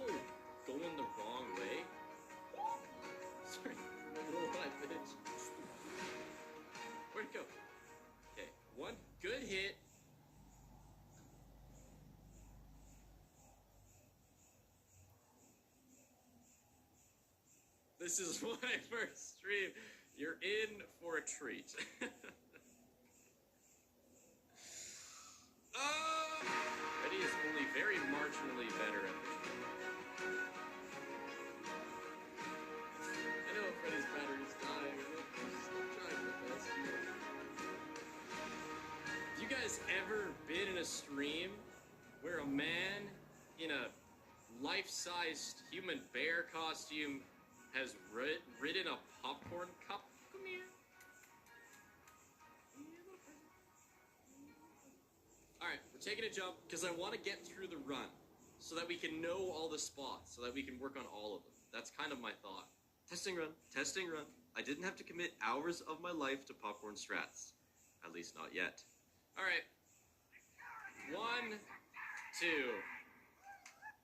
S2: going the wrong way. Sorry, my little eye bitch. Where'd it go? Okay, one good hit. This is my first stream. You're in for a treat. Freddy is only very marginally better at this. I know Freddy's battery's dying. I'm just trying my best here. Have you guys ever been in a stream where a man in a life-sized human bear costume has ridden a popcorn cup? Come here. Alright, we're taking a jump because I want to get through the run so that we can know all the spots, so that we can work on all of them. That's kind of my thought. Testing run, testing run. I didn't have to commit hours of my life to popcorn strats. At least not yet. Alright. 1, 2.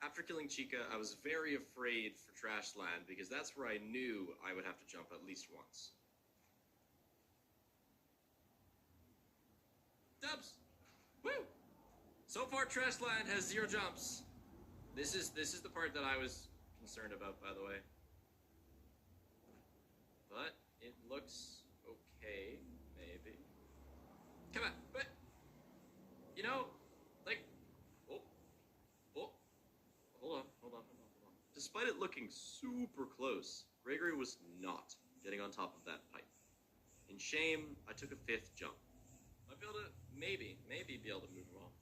S2: After killing Chica, I was very afraid for Trashland because that's where I knew I would have to jump at least once. Dubs! Woo! So far, Trashland has 0 jumps. This is the part that I was concerned about, by the way. But it looks okay, maybe. Come on, but you know, like, oh, hold on. Despite it looking super close, Gregory was not getting on top of that pipe. In shame, I took a 5th jump. I'd be able to, maybe be able to move them all.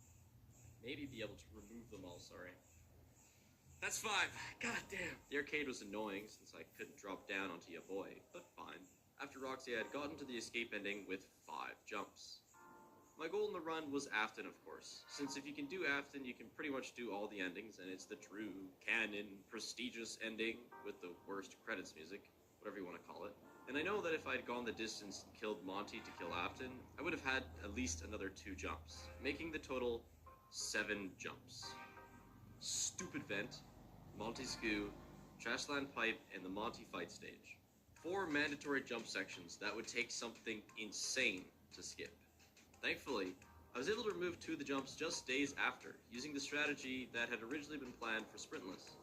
S2: Maybe be able to remove them all, sorry. That's 5. God damn. The arcade was annoying since I couldn't drop down onto your boy, but fine. After Roxy, I had gotten to the escape ending with 5 jumps. My goal in the run was Afton, of course, since if you can do Afton, you can pretty much do all the endings, and it's the true, canon, prestigious ending with the worst credits music, whatever you want to call it. And I know that if I'd gone the distance and killed Monty to kill Afton, I would have had at least another 2 jumps, making the total 7 jumps. Stupid Vent, Monty's Goo, Trashland Pipe, and the Monty Fight stage. 4 mandatory jump sections that would take something insane to skip. Thankfully, I was able to remove 2 of the jumps just days after, using the strategy that had originally been planned for Sprintless,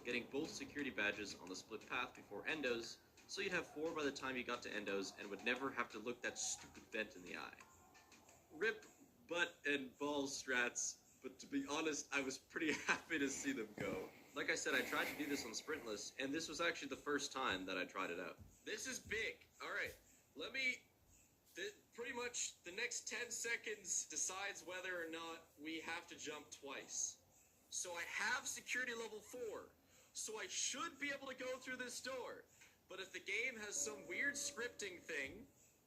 S2: getting both security badges on the split path before Endos, so you'd have 4 by the time you got to Endos and would never have to look that stupid vent in the eye. Rip butt and balls strats, but to be honest, I was pretty happy to see them go. Like I said, I tried to do this on Sprintless, and this was actually the first time that I tried it out. This is big. Alright, pretty much the next 10 seconds decides whether or not we have to jump twice. So I have security level 4, so I should be able to go through this door. But if the game has some weird scripting thing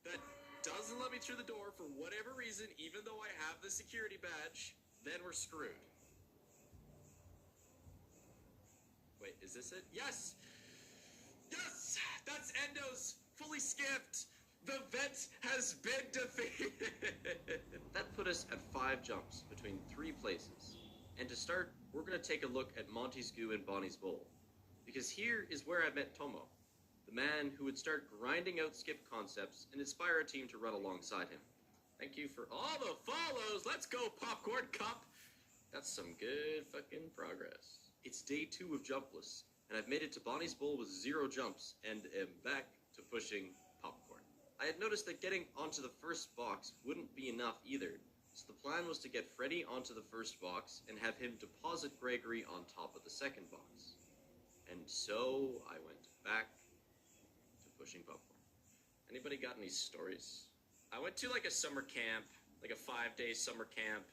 S2: that doesn't let me through the door for whatever reason, even though I have the security badge, then we're screwed. Wait, is this it? Yes! Yes! That's Endos! Fully skipped! The vent has been defeated! That put us at 5 jumps between 3 places. And to start, we're going to take a look at Monty's Goo and Bonnie's Bowl. Because here is where I met Tomo, the man who would start grinding out skip concepts and inspire a team to run alongside him. Thank you for all the follows! Let's go, Popcorn Cup! That's some good fucking progress. It's day 2 of Jumpless, and I've made it to Bonnie's Bowl with 0 jumps, and am back to pushing Popcorn. I had noticed that getting onto the first box wouldn't be enough either, so the plan was to get Freddy onto the first box and have him deposit Gregory on top of the second box. And so I went back to pushing Popcorn. Anybody got any stories? I went to like a summer camp, like a 5-day summer camp,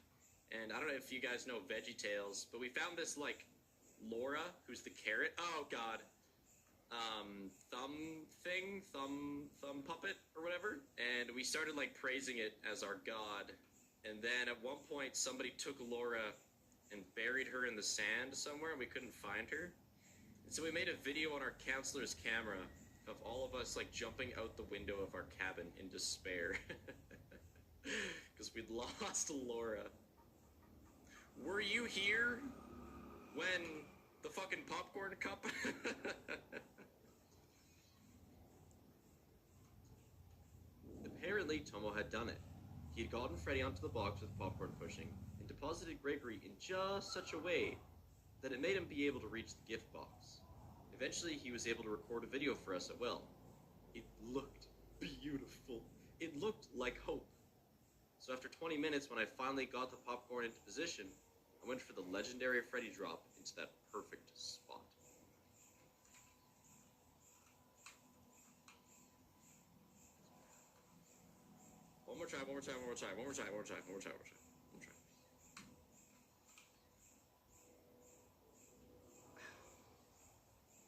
S2: and I don't know if you guys know VeggieTales, but we found this like Laura, who's the carrot. Oh god. Thumb puppet or whatever, and we started like praising it as our god, and then at one point somebody took Laura and buried her in the sand somewhere and we couldn't find her, and so we made a video on our counselor's camera of all of us like jumping out the window of our cabin in despair because we'd lost Laura. Were you here when the fucking Popcorn Cup? Apparently, Tomo had done it. He had gotten Freddy onto the box with Popcorn pushing, and deposited Gregory in just such a way that it made him be able to reach the gift box. Eventually, he was able to record a video for us at Well. It looked beautiful. It looked like hope. So after 20 minutes, when I finally got the Popcorn into position, I went for the legendary Freddy drop into that perfect spot. One more time.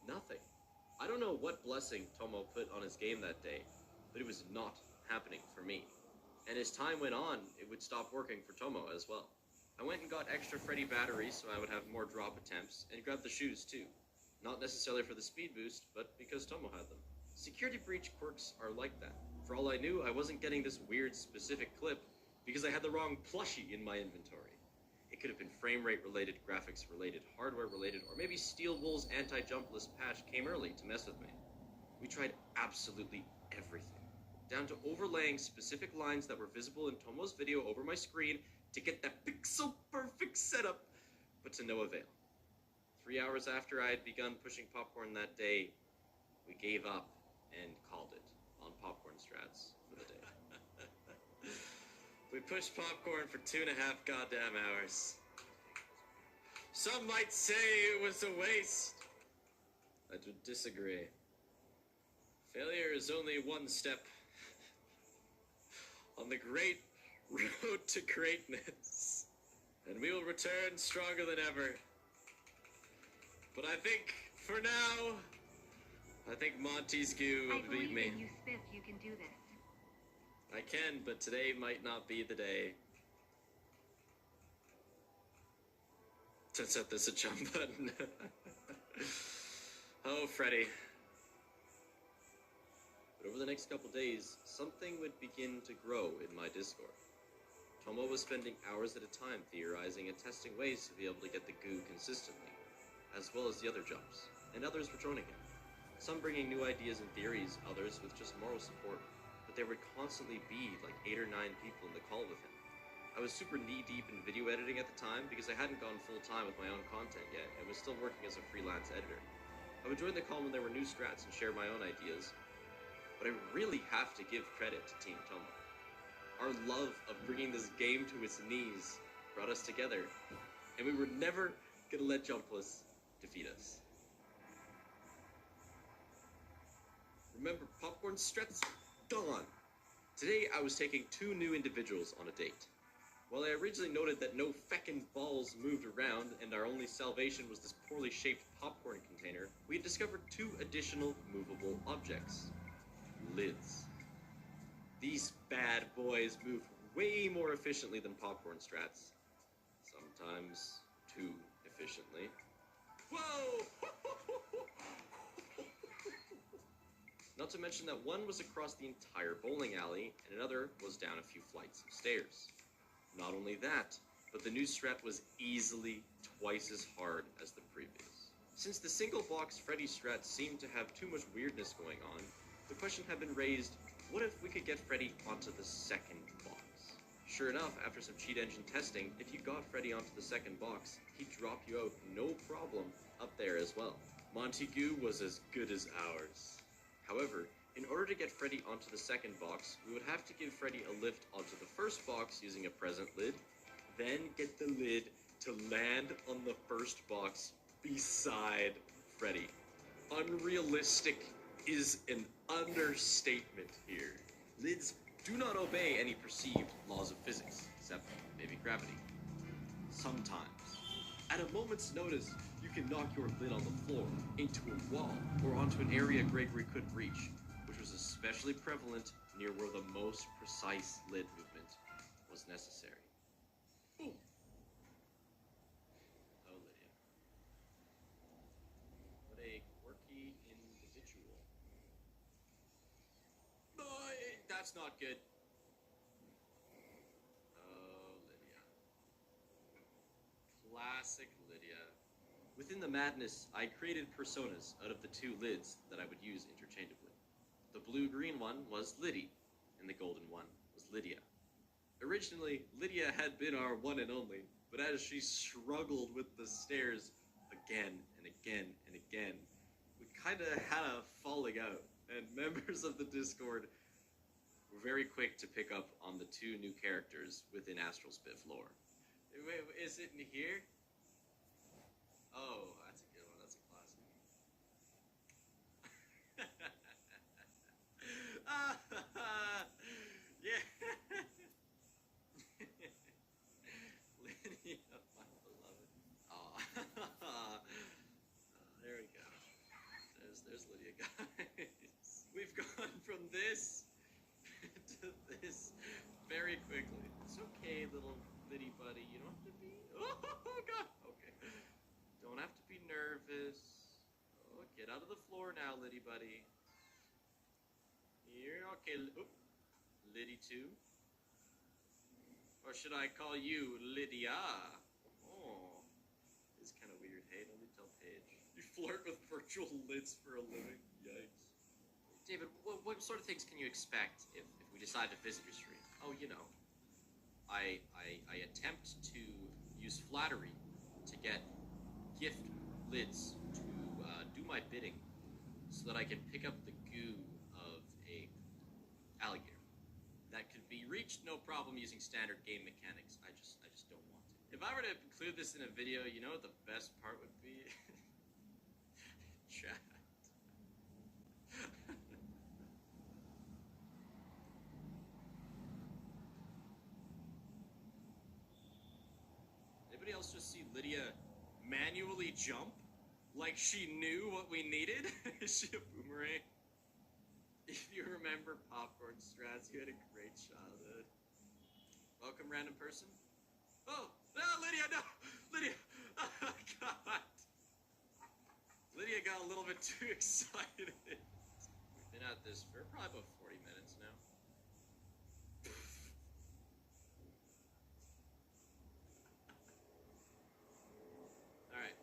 S2: Nothing. I don't know what blessing Tomo put on his game that day, but it was not happening for me. And as time went on, it would stop working for Tomo as well. I went and got extra Freddy batteries so I would have more drop attempts, and grabbed the shoes too. Not necessarily for the speed boost, but because Tomo had them. Security breach quirks are like that. For all I knew, I wasn't getting this weird specific clip because I had the wrong plushie in my inventory. It could have been frame rate related, graphics related, hardware related, or maybe Steel Wool's anti-jumpless patch came early to mess with me. We tried absolutely everything, down to overlaying specific lines that were visible in Tomo's video over my screen to get that pixel perfect setup, but to no avail. 3 hours after I had begun pushing Popcorn that day, we gave up and called it on Popcorn strats for the day. We pushed Popcorn for 2.5 goddamn hours. Some might say it was a waste. I disagree. Failure is only one step on the great road to greatness, and we will return stronger than ever. But I think, for now, I think Monty's Goo will beat me.
S4: I believe in you, Smith. You can do this.
S2: I can, but today might not be the day to set this a jump button. Oh, Freddy. But over the next couple days, something would begin to grow in my Discord. Tomo was spending hours at a time theorizing and testing ways to be able to get the goo consistently, as well as the other jumps, and others were joining him. Some bringing new ideas and theories, others with just moral support, but there would constantly be like 8 or 9 people in the call with him. I was super knee-deep in video editing at the time because I hadn't gone full-time with my own content yet and was still working as a freelance editor. I would join the call when there were new strats and share my own ideas, but I really have to give credit to Team Tomo. Our love of bringing this game to its knees brought us together, and we were never gonna let Jumpless defeat us. Remember, Popcorn Strats? Gone! Today I was taking 2 new individuals on a date. While I originally noted that no feckin' balls moved around and our only salvation was this poorly shaped popcorn container, we had discovered 2 additional movable objects. Lids. These bad boys move way more efficiently than popcorn strats. Sometimes too efficiently. Whoa! Not to mention that one was across the entire bowling alley and another was down a few flights of stairs. Not only that, but the new strat was easily twice as hard as the previous. Since the single box Freddy strat seemed to have too much weirdness going on, the question had been raised, what if we could get Freddy onto the second box? Sure enough, after some cheat engine testing, if you got Freddy onto the second box, he'd drop you out no problem up there as well. Montague was as good as ours. However, in order to get Freddy onto the second box, we would have to give Freddy a lift onto the first box using a present lid, then get the lid to land on the first box beside Freddy. Unrealistic is an understatement here. Lids do not obey any perceived laws of physics, except maybe gravity. Sometimes. At a moment's notice, you can knock your lid on the floor, into a wall, or onto an area Gregory couldn't reach, which was especially prevalent near where the most precise lid movement was necessary. Boom! Oh, Lydia. What a quirky individual. No, that's not good. Oh, Lydia. Classic Lydia. Within the madness, I created personas out of the 2 lids that I would use interchangeably. The blue-green one was Liddy, and the golden one was Lydia. Originally, Lydia had been our one and only, but as she struggled with the stairs again and again and again, we kinda had a falling out, and members of the Discord were very quick to pick up on the 2 new characters within Astral Spiff lore. Wait, is it in here? Oh, that's a good one. That's a classic. Yeah. Lydia, my beloved. Oh. There we go. There's Lydia, guys. We've gone from this to this very quickly. It's okay, little Liddy buddy. You don't have to be. Oh God. Okay. Don't have to be nervous. Oh, get out of the floor now, Liddy buddy. Here, okay. Oop. Liddy 2. Or should I call you Lydia? Oh, it's kind of weird. Hey, don't tell Paige. You flirt with virtual lids for a living. Yikes. David, what sort of things can you expect if we decide to visit your stream? Oh, you know, I attempt to use flattery to get gift lids to do my bidding so that I can pick up the goo of a alligator. That could be reached no problem using standard game mechanics. I just don't want to. If I were to include this in a video, you know what the best part would be? Chat. Anybody else just see Lydia manually jump? Like she knew what we needed? Is she a boomerang? If you remember popcorn strats, you had a great childhood. Welcome, random person. Oh, no, Lydia, no! Lydia! Oh, God! Lydia got a little bit too excited. We've been at this for probably about 40 minutes now. Alright.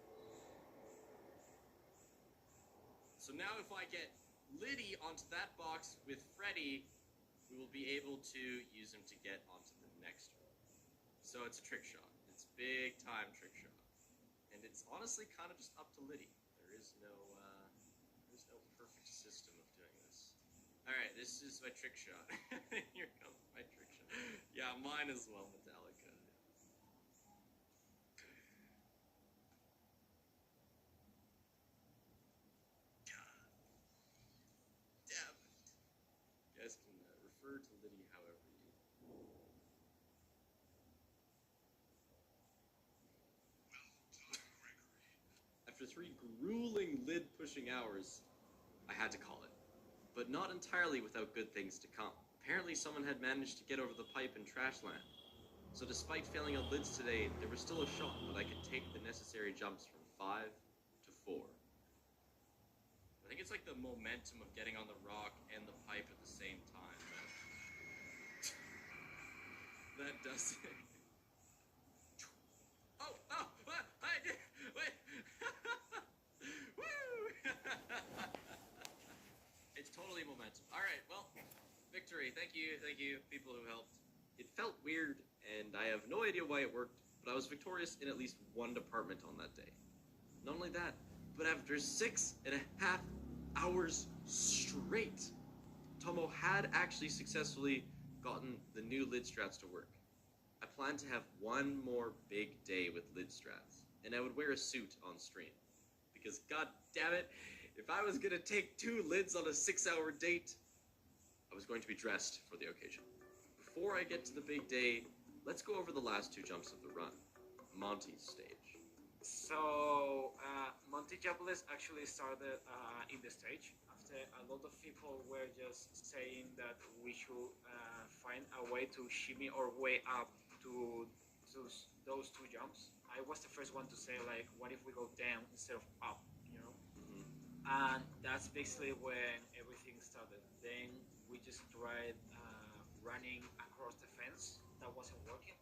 S2: So now if I get Liddy onto that box with Freddy, we will be able to use him to get onto the next one. So it's a trick shot. It's big time trick shot. And it's honestly kind of just up to Liddy. There's no perfect system of doing this. Alright, this is my trick shot. Here comes my trick shot. Yeah, mine as well, Metallica. God. Damn it. You guys can refer to Liddy however you... After 3 grueling lid-pushing hours, I had to call it. But not entirely without good things to come. Apparently someone had managed to get over the pipe in Trashland. So despite failing on lids today, there was still a shot that I could take the necessary jumps from 5 to 4. I think it's like the momentum of getting on the rock and the pipe at the same time. That does it. Oh, I did, wait. Woo! It's totally momentum. Alright, well, victory. Thank you, people who helped. It felt weird, and I have no idea why it worked, but I was victorious in at least one department on that day. Not only that, but after 6.5 hours straight, Tomo had actually successfully gotten the new lid strats to work. I planned to have one more big day with lid strats, and I would wear a suit on stream. Because god damn it, if I was gonna take 2 lids on a 6-hour date, I was going to be dressed for the occasion. Before I get to the big day, let's go over the last 2 jumps of the run. Monty's stage.
S4: So, Monty Jobless actually started in the stage after a lot of people were just saying that we should find a way to shimmy our way up to those 2 jumps. I was the first one to say, like, what if we go down instead of up, you know? And that's basically when everything started. Then we just tried running across the fence. That wasn't working.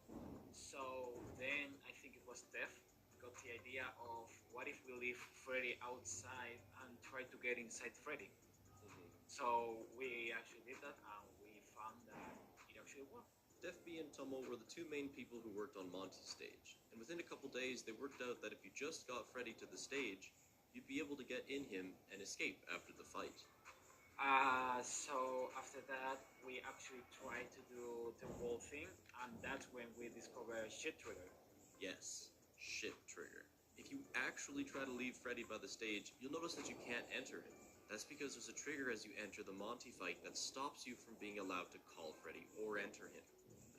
S4: So then I think it was Steph got the idea of what if we leave Freddy outside and try to get inside Freddy. So we actually did that and we found that it actually worked.
S2: Def B and Tomo were the 2 main people who worked on Monty's stage, and within a couple days they worked out that if you just got Freddy to the stage, you'd be able to get in him and escape after the fight.
S4: So after that, we actually tried to do the wall thing, and that's when we discovered shit trigger.
S2: Yes, shit trigger. If you actually try to leave Freddy by the stage, you'll notice that you can't enter him. That's because there's a trigger as you enter the Monty fight that stops you from being allowed to call Freddy or enter him.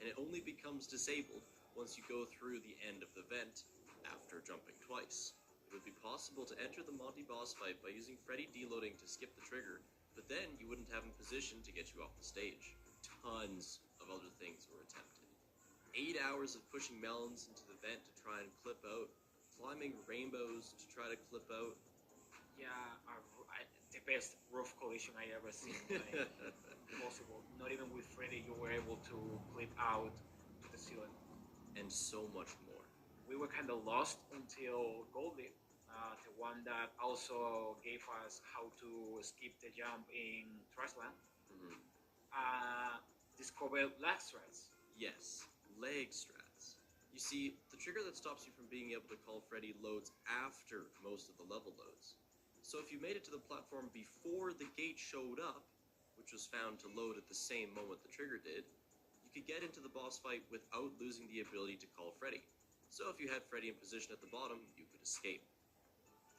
S2: And it only becomes disabled once you go through the end of the vent after jumping twice. It would be possible to enter the Monty boss fight by using Freddy deloading to skip the trigger, but then you wouldn't have him positioned to get you off the stage. Tons of other things were attempted. 8 hours of pushing melons into the vent to try and clip out, climbing rainbows to try to clip out.
S4: Yeah, the best roof collision I ever seen. Like, possible. Not even with Freddy you were able to clip out to the ceiling.
S2: And so much more.
S4: We were kind of lost until Goldie, the one that also gave us how to skip the jump in Trashland, discovered lag strats.
S2: Yes, leg strats. You see, the trigger that stops you from being able to call Freddy loads after most of the level loads. So if you made it to the platform before the gate showed up, which was found to load at the same moment the trigger did, you could get into the boss fight without losing the ability to call Freddy. So if you had Freddy in position at the bottom, you could escape.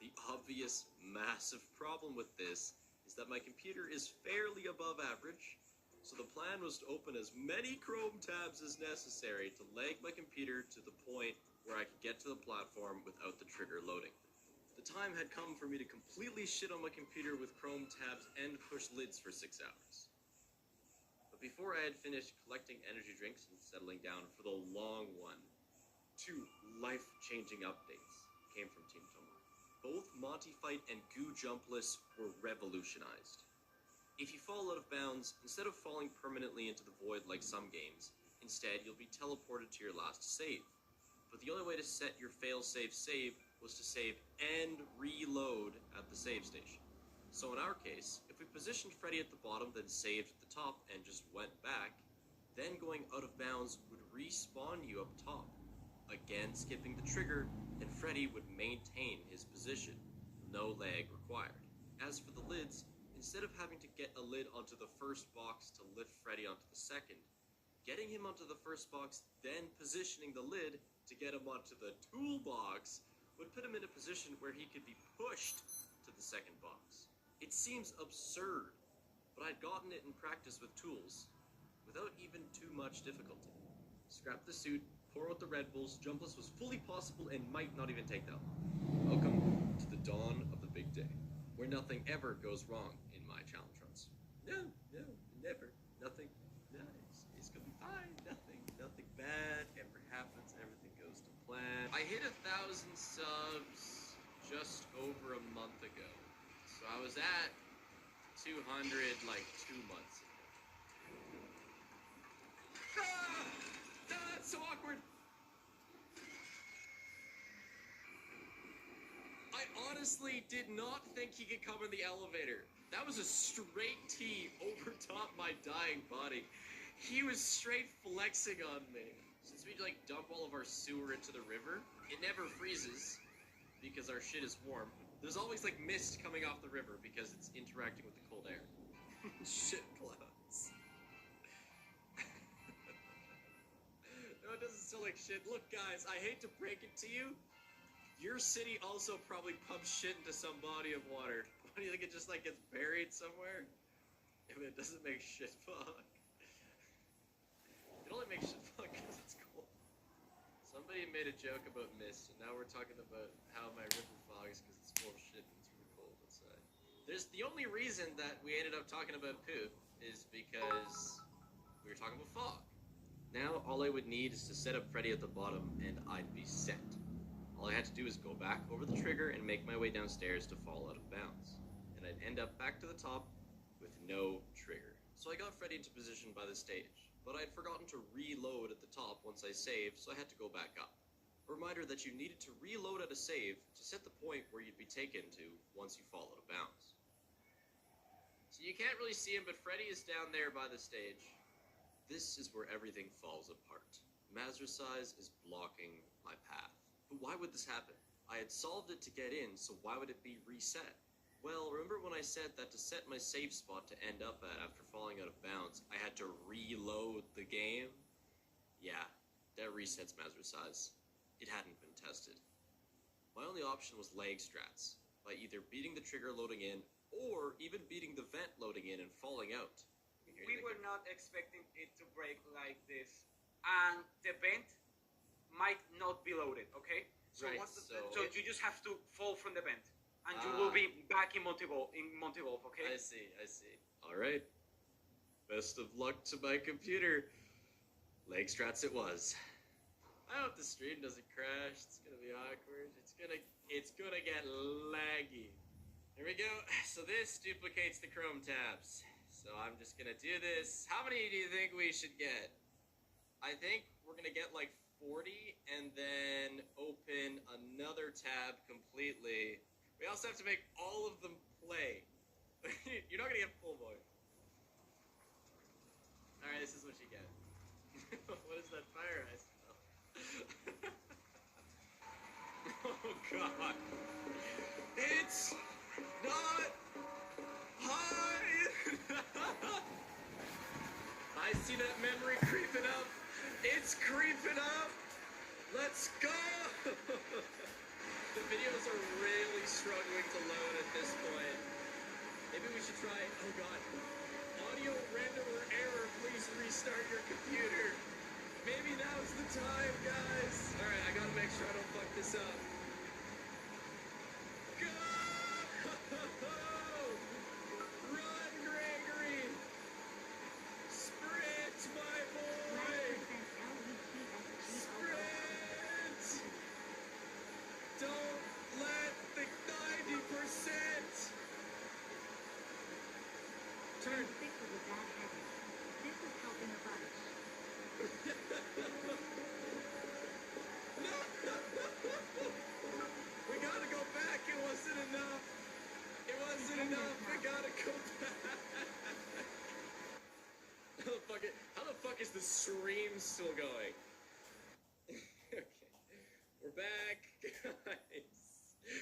S2: The obvious, massive problem with this is that my computer is fairly above average, so the plan was to open as many Chrome tabs as necessary to lag my computer to the point where I could get to the platform without the trigger loading. The time had come for me to completely shit on my computer with Chrome tabs and push lids for 6 hours. But before I had finished collecting energy drinks and settling down for the long one, 2 life-changing updates came from Team Tomar. Both Monty Fight and Goo Jumpless were revolutionized. If you fall out of bounds, instead of falling permanently into the void like some games, instead you'll be teleported to your last save. But the only way to set your fail-safe save was to save and reload at the save station. So in our case, if we positioned Freddy at the bottom, then saved at the top and just went back, then going out of bounds would respawn you up top. Again skipping the trigger, and Freddy would maintain his position. No lag required. As for the lids, instead of having to get a lid onto the first box to lift Freddy onto the second, getting him onto the first box, then positioning the lid to get him onto the toolbox would put him in a position where he could be pushed to the second box. It seems absurd, but I'd gotten it in practice with tools without even too much difficulty. Scrap the suit, pour out the Red Bulls, Jumpless was fully possible and might not even take that long. Welcome to the dawn of the big day, where nothing ever goes wrong in my challenge runs. No, never. Nothing. No, it's gonna be fine. Nothing bad ever happens. Everything goes to plan. I hit 1,000 subs just over a month ago. So I was at 200 like 2 months ago. That's so awkward. I honestly did not think he could come in the elevator. That was a straight T over top my dying body. He was straight flexing on me. Since we like dump all of our sewer into the river, it never freezes because our shit is warm. There's always like mist coming off the river because it's interacting with the cold air. Shit clouds. No, it doesn't still like shit. Look, guys, I hate to break it to you. Your city also probably pumps shit into some body of water. What do you think? It just like gets buried somewhere? If it doesn't make shit fuck. It only makes shit fuck because it's cold. Somebody made a joke about mist, and now we're talking about how my river fogs because it's full of shit and it's really cold outside. There's the only reason that we ended up talking about poop is because we were talking about fog. Now all I would need is to set up Freddy at the bottom and I'd be set. All I had to do is go back over the trigger and make my way downstairs to fall out of bounds. And I'd end up back to the top with no trigger. So I got Freddy into position by the stage, but I'd forgotten to reload at the top once I saved, so I had to go back up. A reminder that you needed to reload at a save to set the point where you'd be taken to once you fall out of bounds. So you can't really see him, but Freddy is down there by the stage. This is where everything falls apart. Mazrasize is blocking my path. But why would this happen? I had solved it to get in, so why would it be reset? Well, remember when I said that to set my save spot to end up at after falling out of bounds, I had to reload the game? Yeah, that resets Mazrasize. It hadn't been tested. My only option was lag strats, by either beating the trigger loading in, or even beating the vent loading in and falling out.
S4: We were not expecting it to break like this, and the vent might not be loaded, okay? So,
S2: Right,
S4: so you just have to fall from the vent, and you will be back in Monty Wolf, okay?
S2: I see. Alright. Best of luck to my computer. Leg strats it was. I hope the stream doesn't crash. It's gonna be awkward. It's gonna get laggy. Here we go. So this duplicates the Chrome tabs. So I'm just gonna do this. How many do you think we should get? I think we're gonna get like 40 and then open another tab completely. We also have to make all of them play. You're not gonna get full boy. Alright, this is what you get. What is that fire I smell? Oh god. It's not high! I see that memory creeping up. It's creeping up. Let's go. The videos are really struggling to load at this point. Maybe we should try, oh god. Audio renderer error, please restart your computer. Maybe now's the time, guys. Alright, I gotta make sure I don't fuck this up. game's still going. Okay. We're back, guys.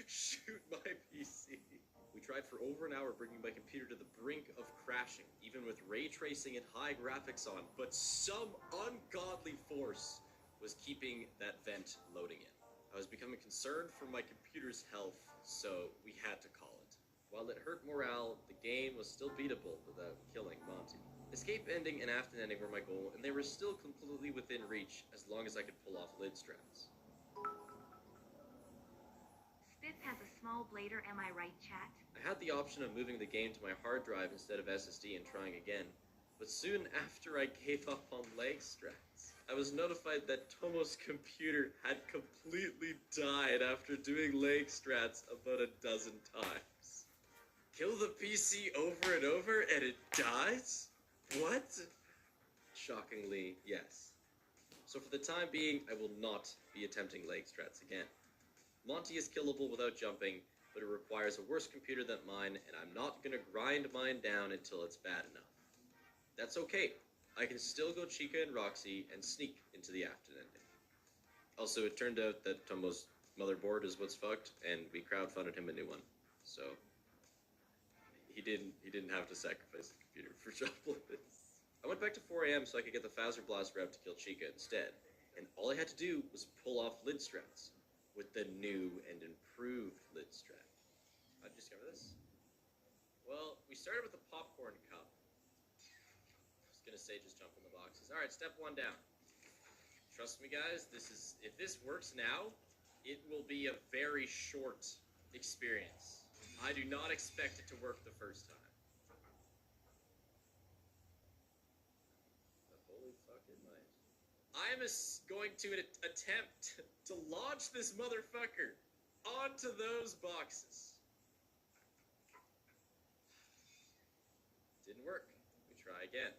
S2: Shoot my PC. We tried for over an hour bringing my computer to the brink of crashing, even with ray tracing and high graphics on, but some ungodly force was keeping that vent loading in. I was becoming concerned for my computer's health, so we had to call it. While it hurt morale, the game was still beatable without killing Monty. Escape ending and aft ending were my goal, and they were still completely within reach as long as I could pull off lid straps.
S5: Spitz has a small blader, am I right, chat?
S2: I had the option of moving the game to my hard drive instead of SSD and trying again, but soon after I gave up on leg straps, I was notified that Tomo's computer had completely died after doing leg strats about a dozen times. Kill the PC over and over and it dies? What? Shockingly, yes. So for the time being, I will not be attempting leg strats again. Monty is killable without jumping, but it requires a worse computer than mine, and I'm not gonna grind mine down until it's bad enough. That's okay. I can still go Chica and Roxy and sneak into the after ending. Also, it turned out that Tomo's motherboard is what's fucked, and we crowdfunded him a new one. So he didn't have to sacrifice the computer for Jobless. I went back to 4 a.m. so I could get the Phaser Blast route to kill Chica instead, and all I had to do was pull off lid strats with the new and improved lid strap. How'd you discover this? Well, we started with a popcorn cup. I was gonna say just jump in the boxes. Alright, step 1 down. Trust me guys, if this works now, it will be a very short experience. I do not expect it to work the first time. The holy fucking light. I am going to attempt to launch this motherfucker onto those boxes. Didn't work. We try again.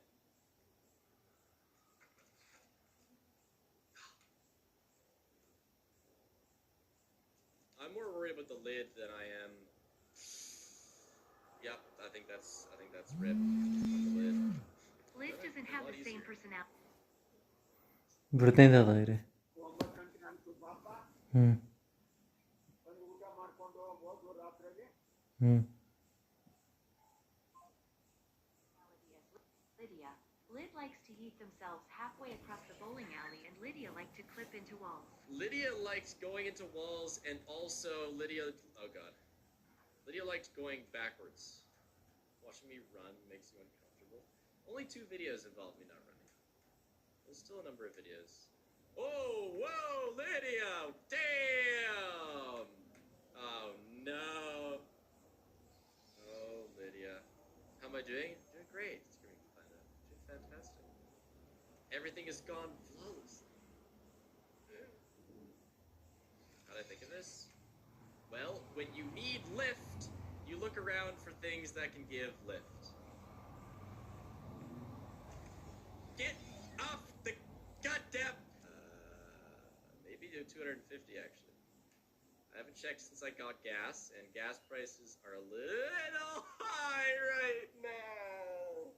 S2: I'm more worried about the lid than I am. Yep, I think that's RIP on the lid.
S5: Liz doesn't have the same personality.
S1: ഇവിടുത്തെ എന്താ താരെ
S5: Lydia. Lid likes to yeet themselves halfway across the bowling alley, and Lydia likes to clip into walls.
S2: Lydia likes going into walls, and also Lydia liked going backwards. Watching me run makes you uncomfortable. Only 2 videos involve me not running. There's still a number of videos. Oh, whoa, Lydia! Damn! Oh, no. Oh, Lydia. How am I doing? Doing great. It's great to find out. Doing fantastic. Everything has gone flawlessly. How'd I think of this? Well, when you need lift, you look around for things that can give lift. Get off the goddamn... maybe do 250 actually. I haven't checked since I got gas, and gas prices are a little high right now.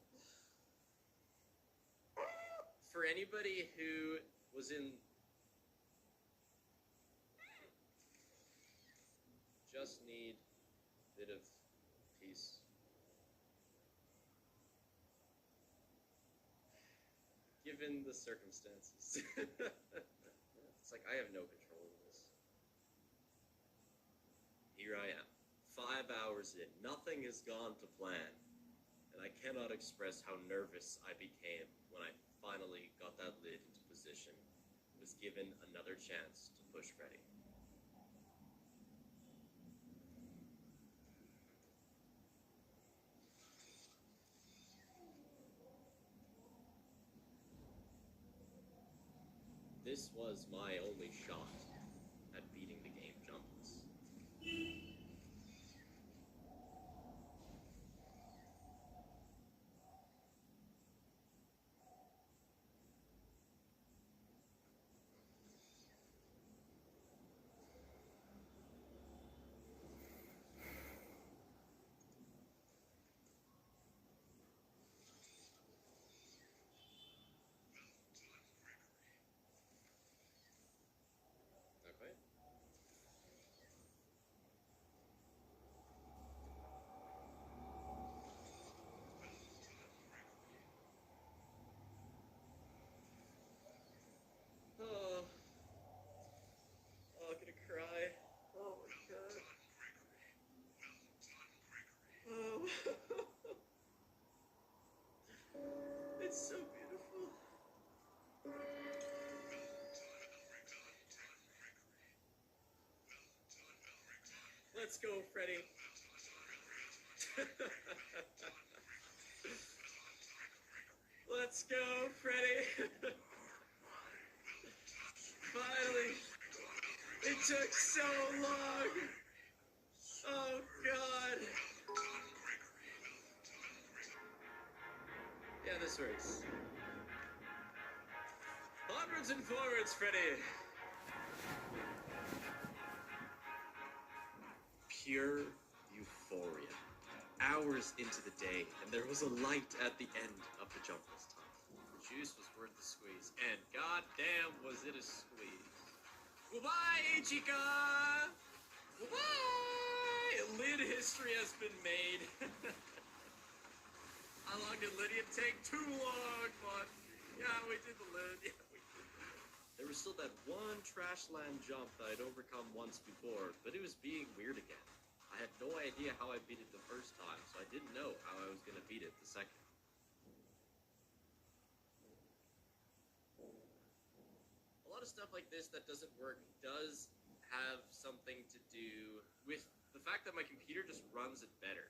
S2: For anybody who was in... Just need a bit of peace. Given the circumstances. It's like I have no control over this. Here I am, 5 hours in. Nothing has gone to plan. And I cannot express how nervous I became when I finally got that lid into position. Was given another chance to push ready. This was my only shot at beating the game jumpless. Let's go, Freddy. Let's go, Freddy. Finally. It took so long. Oh, God. Yeah, this works. Onwards and forwards, Freddy. Pure euphoria. Hours into the day, and there was a light at the end of the jumpless tunnel. The juice was worth the squeeze, and goddamn was it a squeeze. Goodbye, chica! Goodbye! Lid history has been made. How long did Lydia take? Too long, but yeah, we did the lid. Yeah, we did the lid. There was still that one trashland jump that I'd overcome once before, but it was being weird again. I had no idea how I beat it the first time, so I didn't know how I was going to beat it the second. A lot of stuff like this that doesn't work does have something to do with the fact that my computer just runs it better.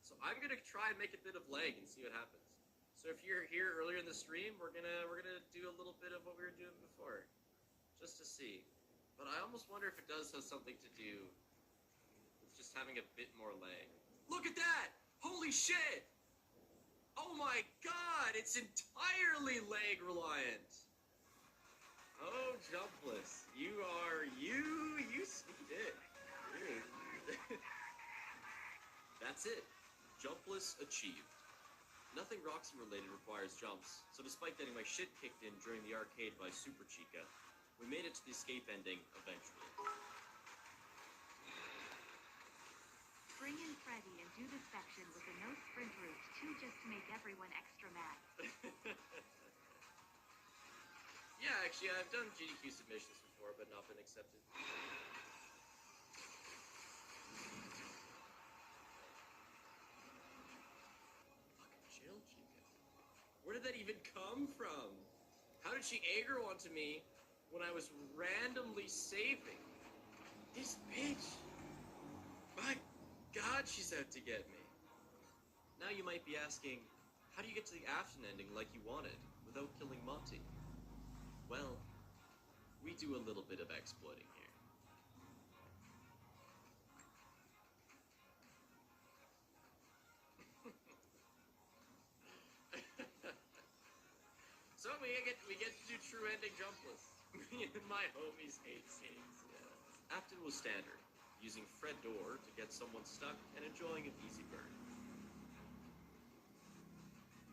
S2: So I'm gonna try and make a bit of lag and see what happens. So if you're here earlier in the stream, we're gonna do a little bit of what we were doing before, just to see. But I almost wonder if it does have something to do with just having a bit more lag. Look at that! Holy shit! Oh my god! It's entirely lag reliant. Oh, Jumpless, you sneaked it. That's it. Jumpless achieved. Nothing Roxy related requires jumps, so despite getting my shit kicked in during the arcade by Super Chica, we made it to the escape ending eventually.
S5: Bring in Freddy and do this section with a no sprint route too, just to make everyone extra mad.
S2: Yeah, actually, I've done GDQ submissions before, but not been accepted. Fucking chill, Chica. Where did that even come from? How did she aggro onto me when I was randomly saving? This bitch. My god, she's out to get me. Now you might be asking, how do you get to the Afton ending like you wanted without killing Monty? Well, we do a little bit of exploiting here. So we get to do true ending jumpless. Me and my homies hate saves. Yeah. Afton was standard, using Fred Door to get someone stuck and enjoying an easy burn.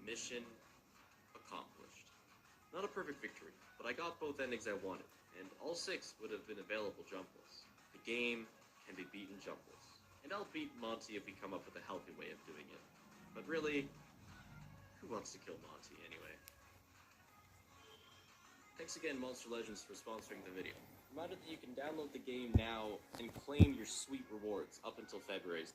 S2: Mission accomplished. Not a perfect victory, but I got both endings I wanted, and all 6 would have been available jumpless. The game can be beaten jumpless, and I'll beat Monty if we come up with a healthy way of doing it. But really, who wants to kill Monty anyway? Thanks again, Monster Legends, for sponsoring the video. Reminder that you can download the game now and claim your sweet rewards up until February 6th.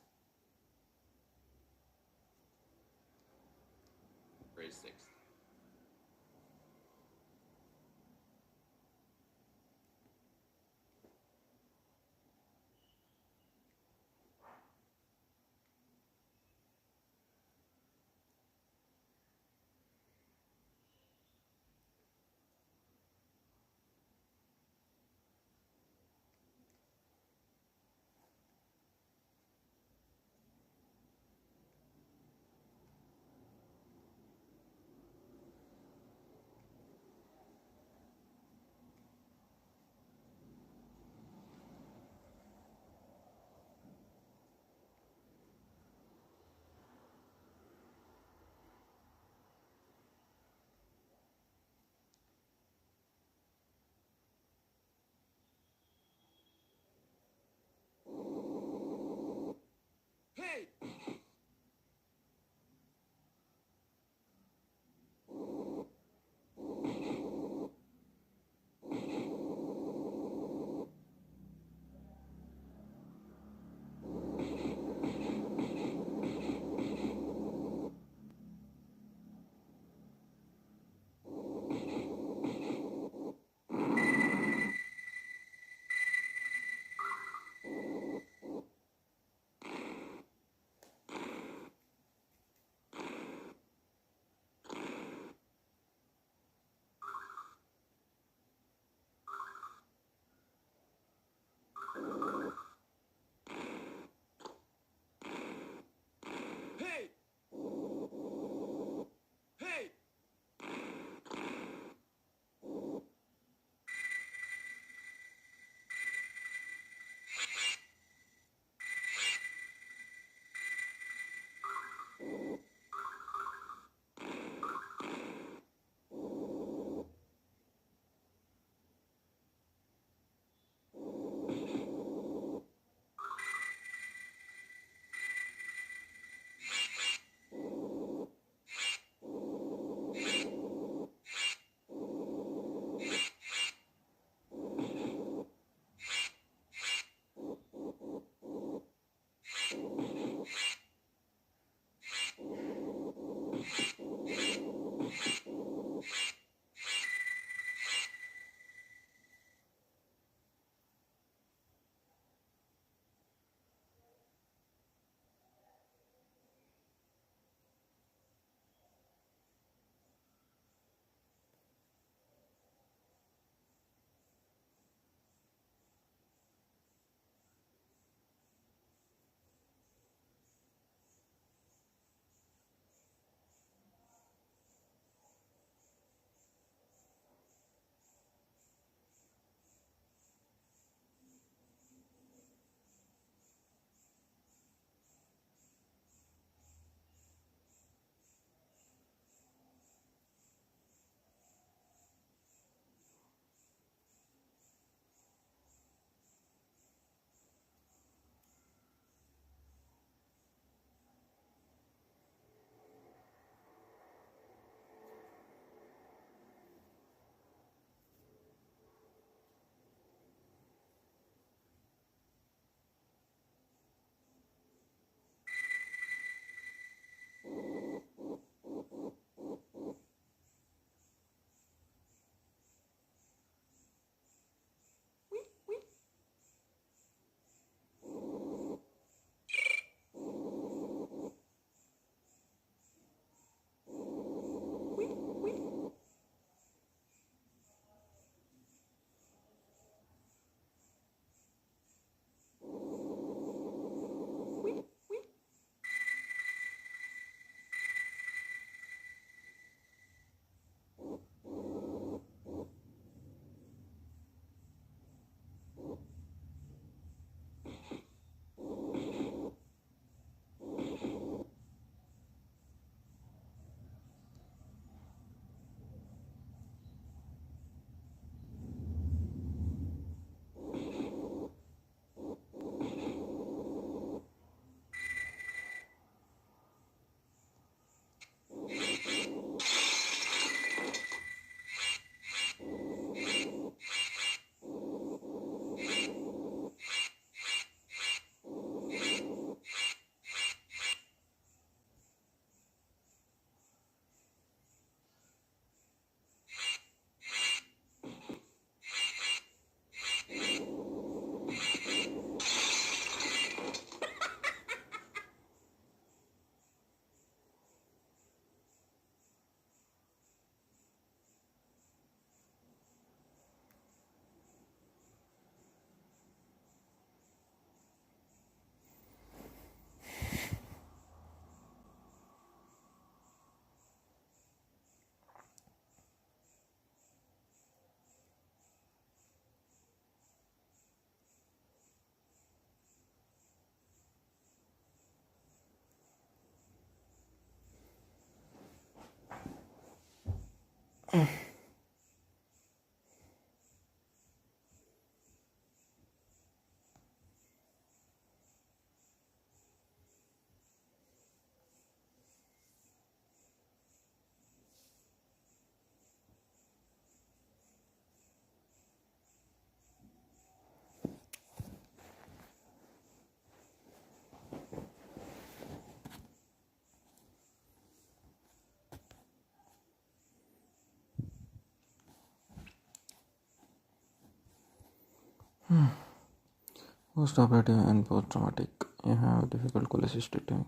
S1: Post-operative and post-traumatic. You have difficult cholecystectomy.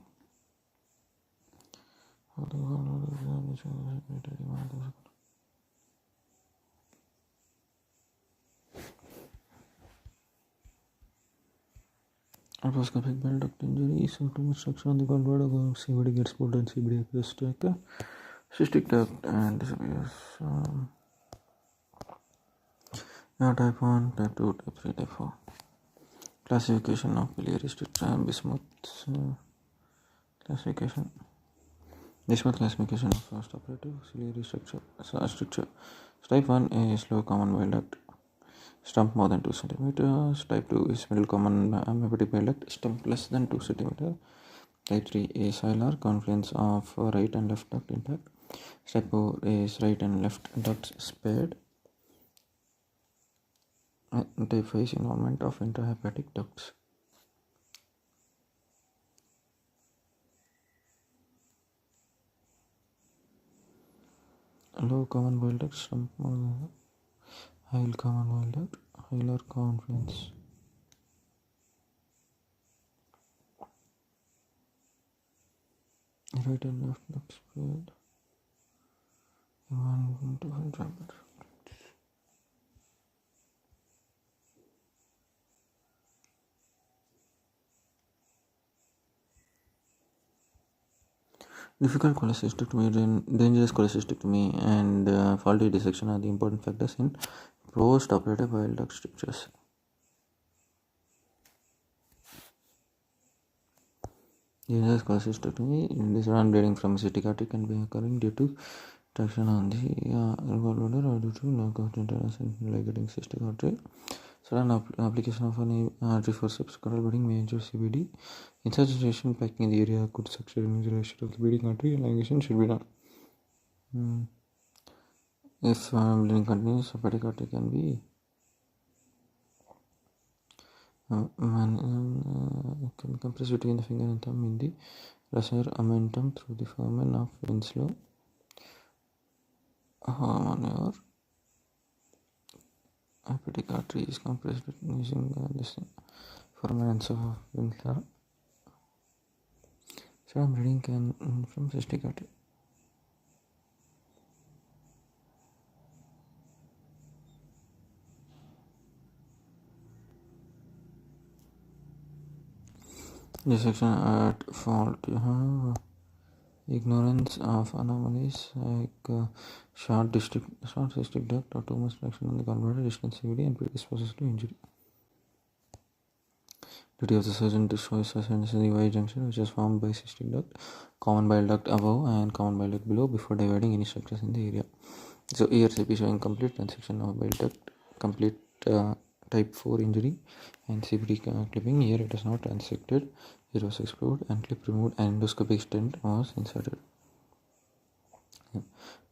S1: Laparoscopic bile duct injury. So too much structure on the gallbladder. CVD gets pulled and CVD appears to like a cystic duct and disappears. Type 1, type 2, type 3, type 4. Classification of biliary stricture and bismuth classification. Bismuth classification of post-operative ciliary stricture. Type 1 is low common bile duct, stump more than 2 cm. Type 2 is middle common hepatic bile duct, stump less than 2 cm. Type 3 is hilar, confluence of right and left duct intact. Type 4 is right and left ducts spared. Type 5 is involvement of intrahepatic ducts. Low common bile duct, stump more than high common bile duct, hilar confluence. Right and left duct spread. One to rapid. Difficult cholecystectomy, dangerous cholecystectomy, and faulty dissection are the important factors in post-operative bile duct strictures. Dangerous cholecystectomy, this run bleeding from acetic artery can be occurring due to traction on the gallbladder or due to lack of tenderness in ligating cystic artery. Sudden application of an artery forceps caudal bleeding may injure CBD. In such situation, packing in the area could succeed in isolation of the bleeding artery and ligation should be done. If bleeding continues, hepatic artery can be compressed between the finger and thumb in the lesser omentum through the foramen of Winslow. Or hepatic artery is compressed using this foramen of Winslow. Sudden bleeding can from cystic artery. Dissection at fault. You have ignorance of anomalies like short cystic duct or too much traction on the gallbladder, distant CVD, and predisposes to injury. Duty of the surgeon to show sustenance in the Y junction, which is formed by cystic duct, common bile duct above, and common bile duct below before dividing any structures in the area. So ERCP showing complete transection of bile duct, complete type 4 injury, and CVD clipping. Here it is not transected, it was explored and clip removed, and endoscopic stent was inserted.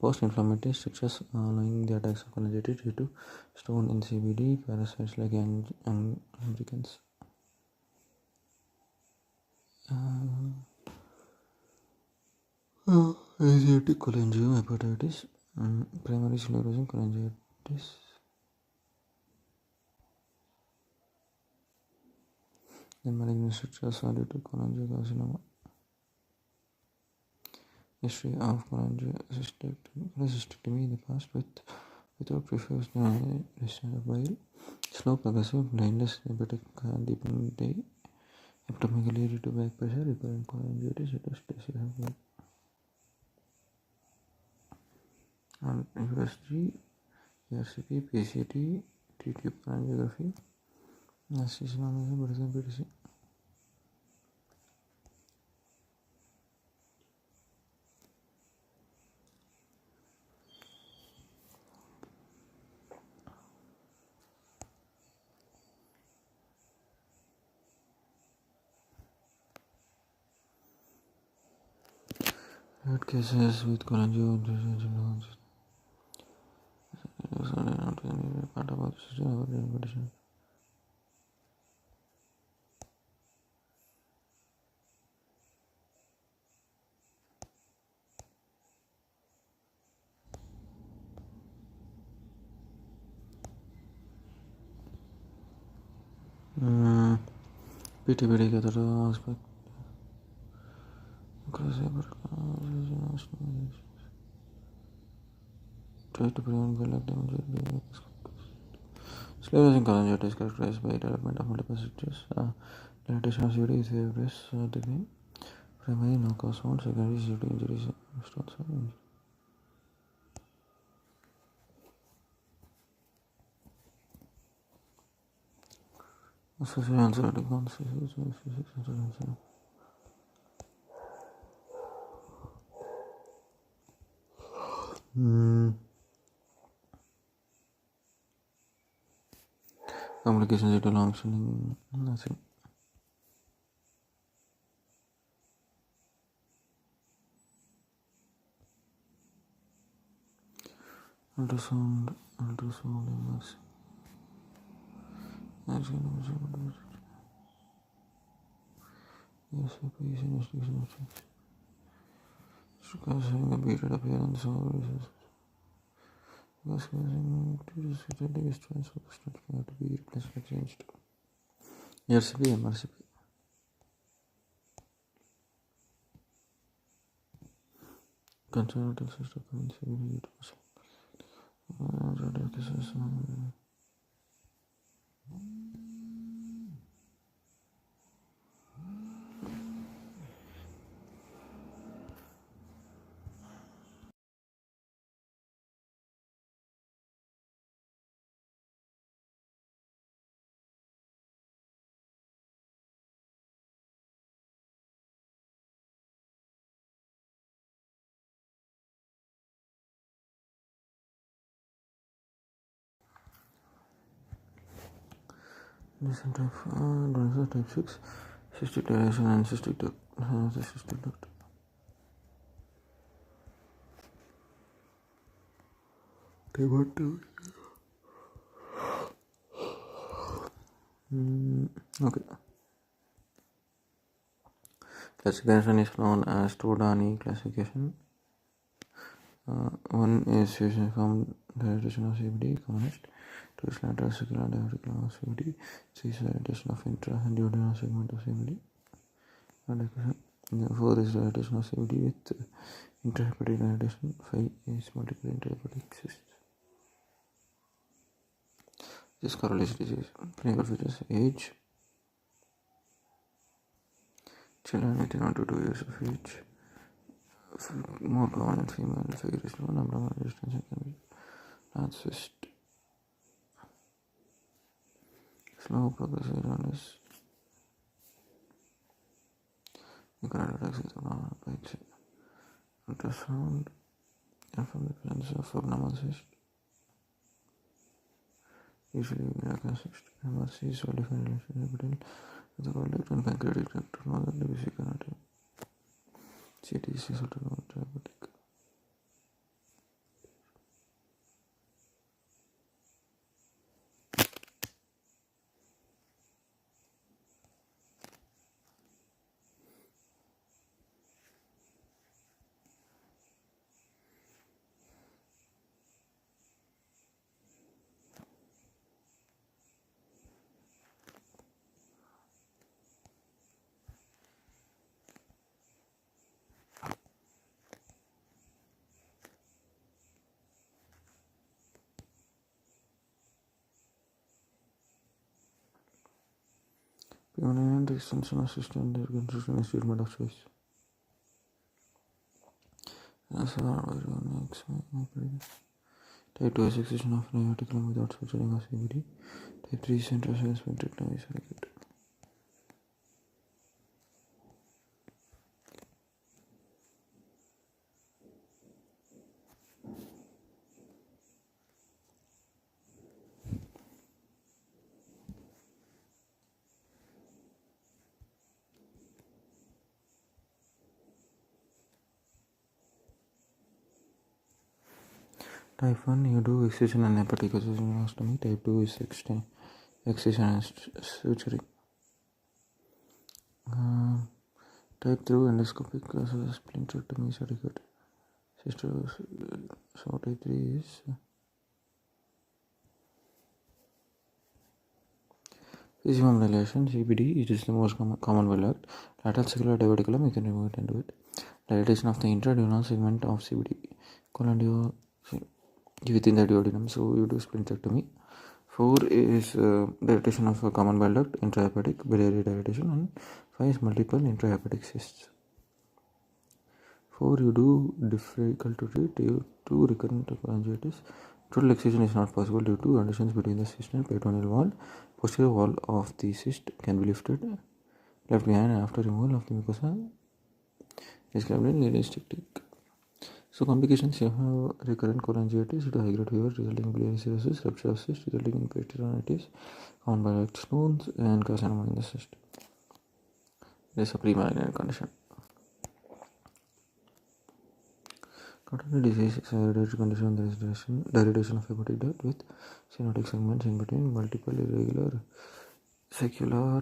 S1: Post-inflammatory strictures allowing the attacks of cholangitis due to stone in CVD, parasites like Americans. Asiatic cholangiohepatitis, primary sclerosing cholangitis. The malignant structures are due to cholangiocarcinoma. History of cholecystectomy in the past without previous discharge of bile. Slow progressive blindness, hepatic deepening day, ectomegaly due to back pressure, recurrent cholangitis, metastasis of bile. And USG, ERCP, PCT, T-tube angiography, anesthesia, Buddhism, PTC. Rare cases with cholangio part of the system of condition. PTBD का तो aspect try to prevent gallbladder damage. Sclerosing cholangitis is characterized by development of multiple structures. Dilatation of CVD is a risk degree. Primary no cause wound, secondary CVD injuries, stones or injury. Associated ulcerative consequences. Complications due to long-standing nothing. Ultrasound MRC. Yes, investigation of things. Because having a bearded appearance or because having to transfer have to be replaced or changed. RCP, MRCP. Conservative system community Listen type 6 cystic dilation and cystic duct. Type 1 okay. Classification is known as Todani classification. One is usually found dilatation of CVD, commonest. Two is lateral circular divertical of CVD. Three is dilatation of intra and duodenal segment of CVD. Four is dilatation of CVD with intrahepatic dilatation. 5 is multiple intrahepatic cysts. This correlation disease. Clinical features: age, children 18 to 2 years of age. More common in female, figure is low, number of resistance can be large cyst. Slow progressive illness. You can relax with normal bites. Ultrasound confirm the presence of abnormal cyst. Usually miraculous cyst. MRC is well-defined relationship between the gallbladder and pancreatic duct. No other DBC cannot have. CT is also not diabetic. Permanent extension of system their construction is treatment of choice. Type 2 is excision of reticulum without suturing of CVD. Type 3 is intravenous ventricular is allocated. Type 1, you do excision and hepatic ostomy. Type 2 is excision and suturing. Type 3, endoscopic splenectomy is adequate. So type 3 is physium dilation, CBD. It is the most common bile duct. Lateral circular diverticulum, you can remove it and do it. Dilatation of the intraduodenal segment of CBD. Colon within the duodenum, so you do splenectomy. 4 is dilatation of a common bile duct, intrahepatic biliary dilatation, and 5 is multiple intrahepatic cysts. 4, you do difficult to treat. 2, recurrent cholangitis. Total excision is not possible due to conditions between the cyst and peritoneal wall. Posterior wall of the cyst can be left behind after removal of the mucosa. Described in realistic technique. So complications, you have recurrent cholangitis, it is high-grade fever resulting in biliary cirrhosis, rupture of cyst resulting in peritonitis, common bile duct stones, and carcinoma in the cyst. It is a pre-malignant condition. Coronary disease is a hereditary condition, degradation of hepatic duct with cyanotic segments in between, multiple irregular secular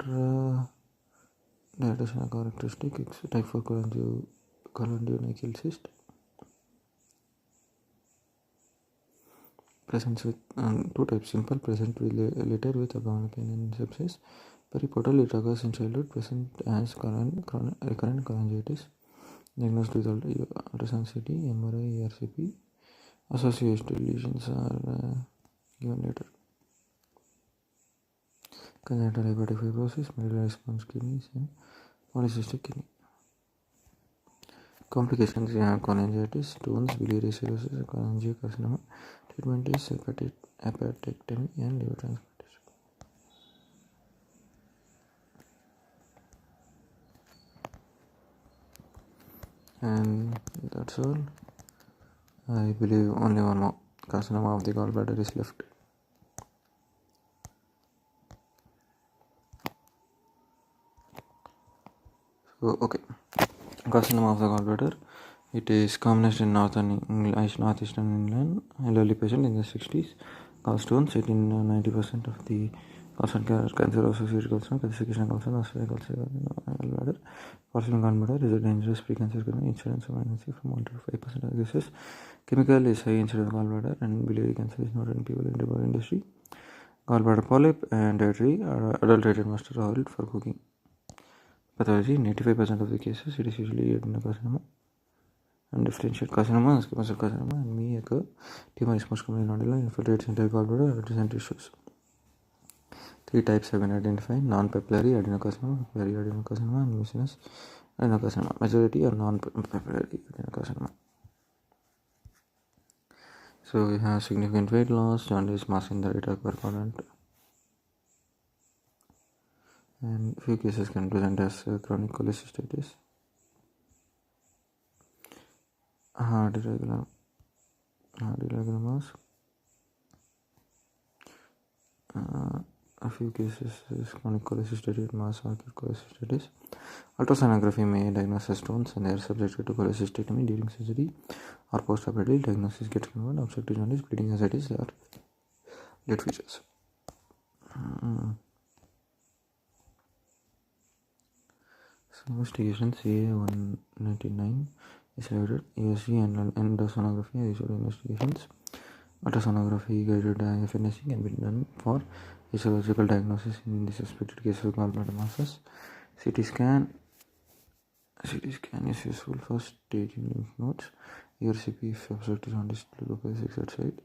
S1: dilatation characteristic. Type 4 cholangionacal cyst. Presents with 2 types, simple, present later with abdominal pain and sepsis. Periportal, it occurs in childhood, present as recurrent cholangitis. Diagnosed with ultrasound CT, MRI, ERCP. Associated lesions are given later. Congenital hepatic fibrosis, medullary response kidneys, and polycystic kidney. Complications, cholangitis, stones, biliary cirrhosis, cholangiocarcinoma. Treatment is hepatectomy and liver transplantation. And that's all. I believe only one more carcinoma of the gallbladder is left. So, okay. Carcinoma of the gallbladder. It is commonest in northeastern England. Elderly patient in the 60s. Gallstones, 90% of the cancer-associated gallstone, calcification gallstone, gallbladder. Porcelain gallbladder is a dangerous precancerous gallbladder. Incidence of malignancy from 1 to 5% of cases. Chemical is high incidence gallbladder, and biliary cancer is noted in people in the industry. Gallbladder polyp and dietary adulterated mustard oil for cooking. Pathology, 85% of the cases, it is usually adenocarcinoma. And differentiate carcinoma, squamous cell carcinoma, and may occur. Tumor is most commonly nodular, infiltrates entire gallbladder and represents tissues. 3 types have been identified: non-papillary adenocarcinoma, papillary adenocarcinoma, and mucinous adenocarcinoma. Majority are non-papillary adenocarcinoma. So we have significant weight loss, jaundice, mass in the right quadrant, and few cases can present as chronic cholecystitis. Hard irregular mass. A few cases is chronic cholecystitis, mass or acute cholecystitis. Ultrasonography may diagnose as stones, and they are subjected to cholecystectomy during surgery or post-operatively. Diagnosis gets confirmed. Obstructive jaundice, bleeding ascites are late features. So investigation CA-199 is related. ESG and endosonography are usual investigations. Ultrasonography guided FNAC can be done for histological diagnosis in the suspected case of gallbladder masses. CT scan is useful for staging lymph nodes. ERCP if obstructive jaundice localized outside.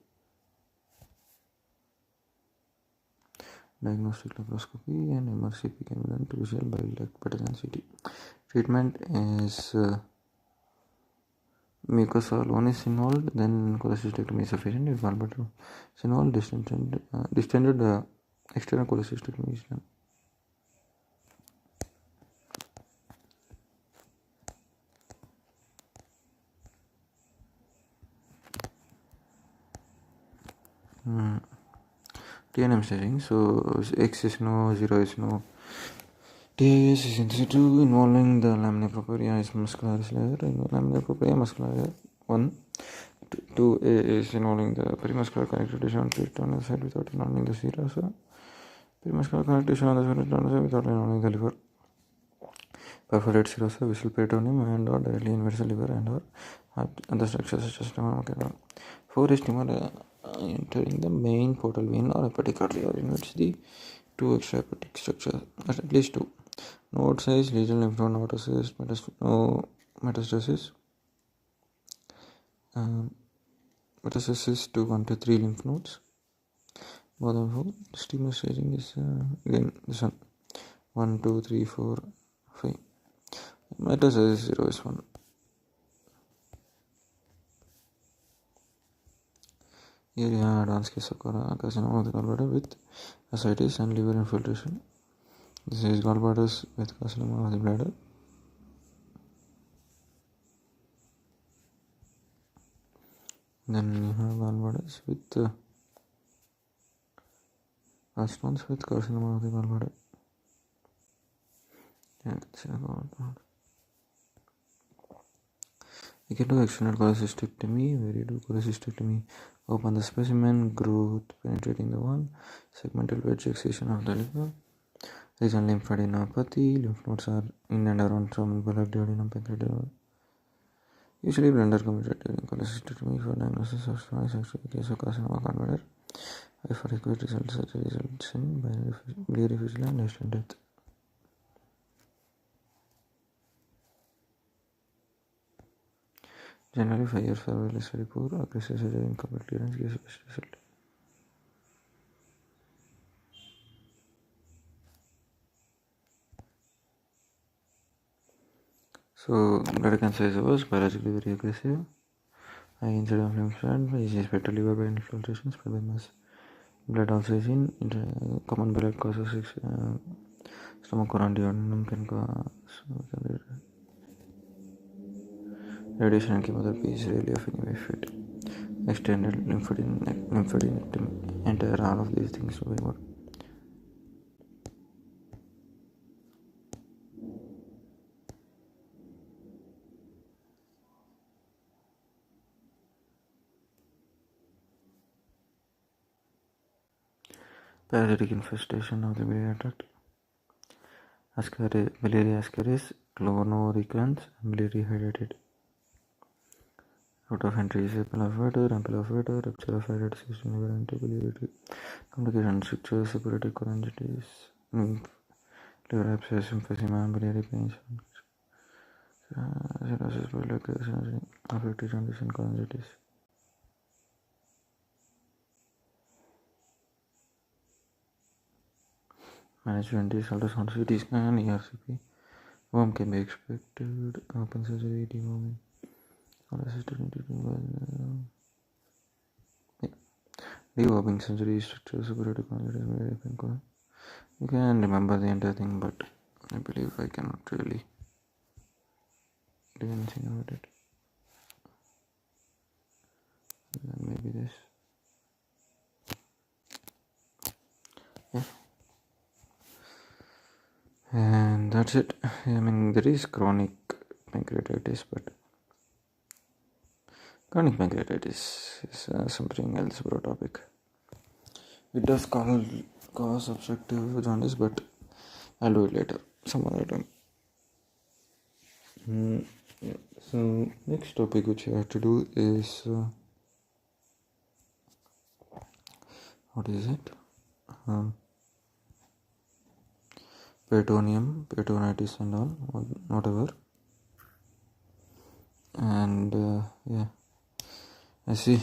S1: Diagnostic laparoscopy and MRCP can be done to visual bile duct better than CT. Treatment is mucosa alone is involved, then cholecystectomy is sufficient. If gallbladder is involved, distended external cholecystectomy is done. TNM staging. So X is no, 0 is no. TIS is in situ involving the lamina propria is muscularis layer. In lamina propria muscularis 1, 2A is involving the perimuscular connective tissue on the side without involving the serous. Perimuscular connective tissue on the side without involving the liver. Perforated serosa, visceral peritoneum, and or directly inverts the liver and or other structures such as tumor. 4 is tumor entering the main portal vein or hepatic artery or inverts the 2 extrahepatic structures, at least 2. Node size, lesion, lymph node, metastasis. Metastasis to 1 to 3 lymph nodes. More than 4. Tumor staging is again this one. 1, 2, 3, 4, 5. Metastasis 0 is 1. Here you have advanced case of carcinoma of the gallbladder with ascites and liver infiltration. This is gallbladders with carcinoma of the bladder. Then you have gallbladders with gallstones with carcinoma of the gallbladder. You can do external cholecystectomy, where you do cholecystectomy, open the specimen, growth penetrating the one, segmental wedge excision of the liver, regional lymphadenopathy, lymph nodes are in and around bulbar duodenum, pancreatic. Usually blunder committed during cholecystectomy for diagnosis of sexual case of carcinoma gallbladder. If adequate results, surgery results in biliary fistula and instant death. Generally, 5 years survival is very poor. Aggressive surgery incomplete clearance gives best result. So, bladder cancer is worse, biologically very aggressive. High incidence of lymph node, easy spread to liver by infiltration, spread by mass. Blood also is in common blood causes stomach or duodenum can cause radiation and chemotherapy is rarely of any benefit. Extended lymphadenectomy, entire all of these things very more. Parasitic infestation of the biliary tract. Biliary ascaris, clonoricans, biliary hydrated. Route of entry is ampulla of water, rupture of hydrated system, liver and biliary. Complications, stricture, separated cholangitis, liver abscess, emphysema, biliary pains, cirrhosis, biliary carcinoma, affected jaundice and cholangitis. Management is ultrasound, CT scan, ERCP. Worm can be expected. Open surgery, deworming. Deworming surgery, structure, separated cholangitis. You can remember the entire thing, but I believe I cannot really do anything about it. Then maybe this. Yeah. And that's it. I mean, there is chronic pancreatitis, but chronic pancreatitis is something else for a topic. It does cause obstructive jaundice, but I'll do it later, some other time. Yeah. So, next topic which I have to do is what is it? Peritonitis and all, whatever. And yeah, I see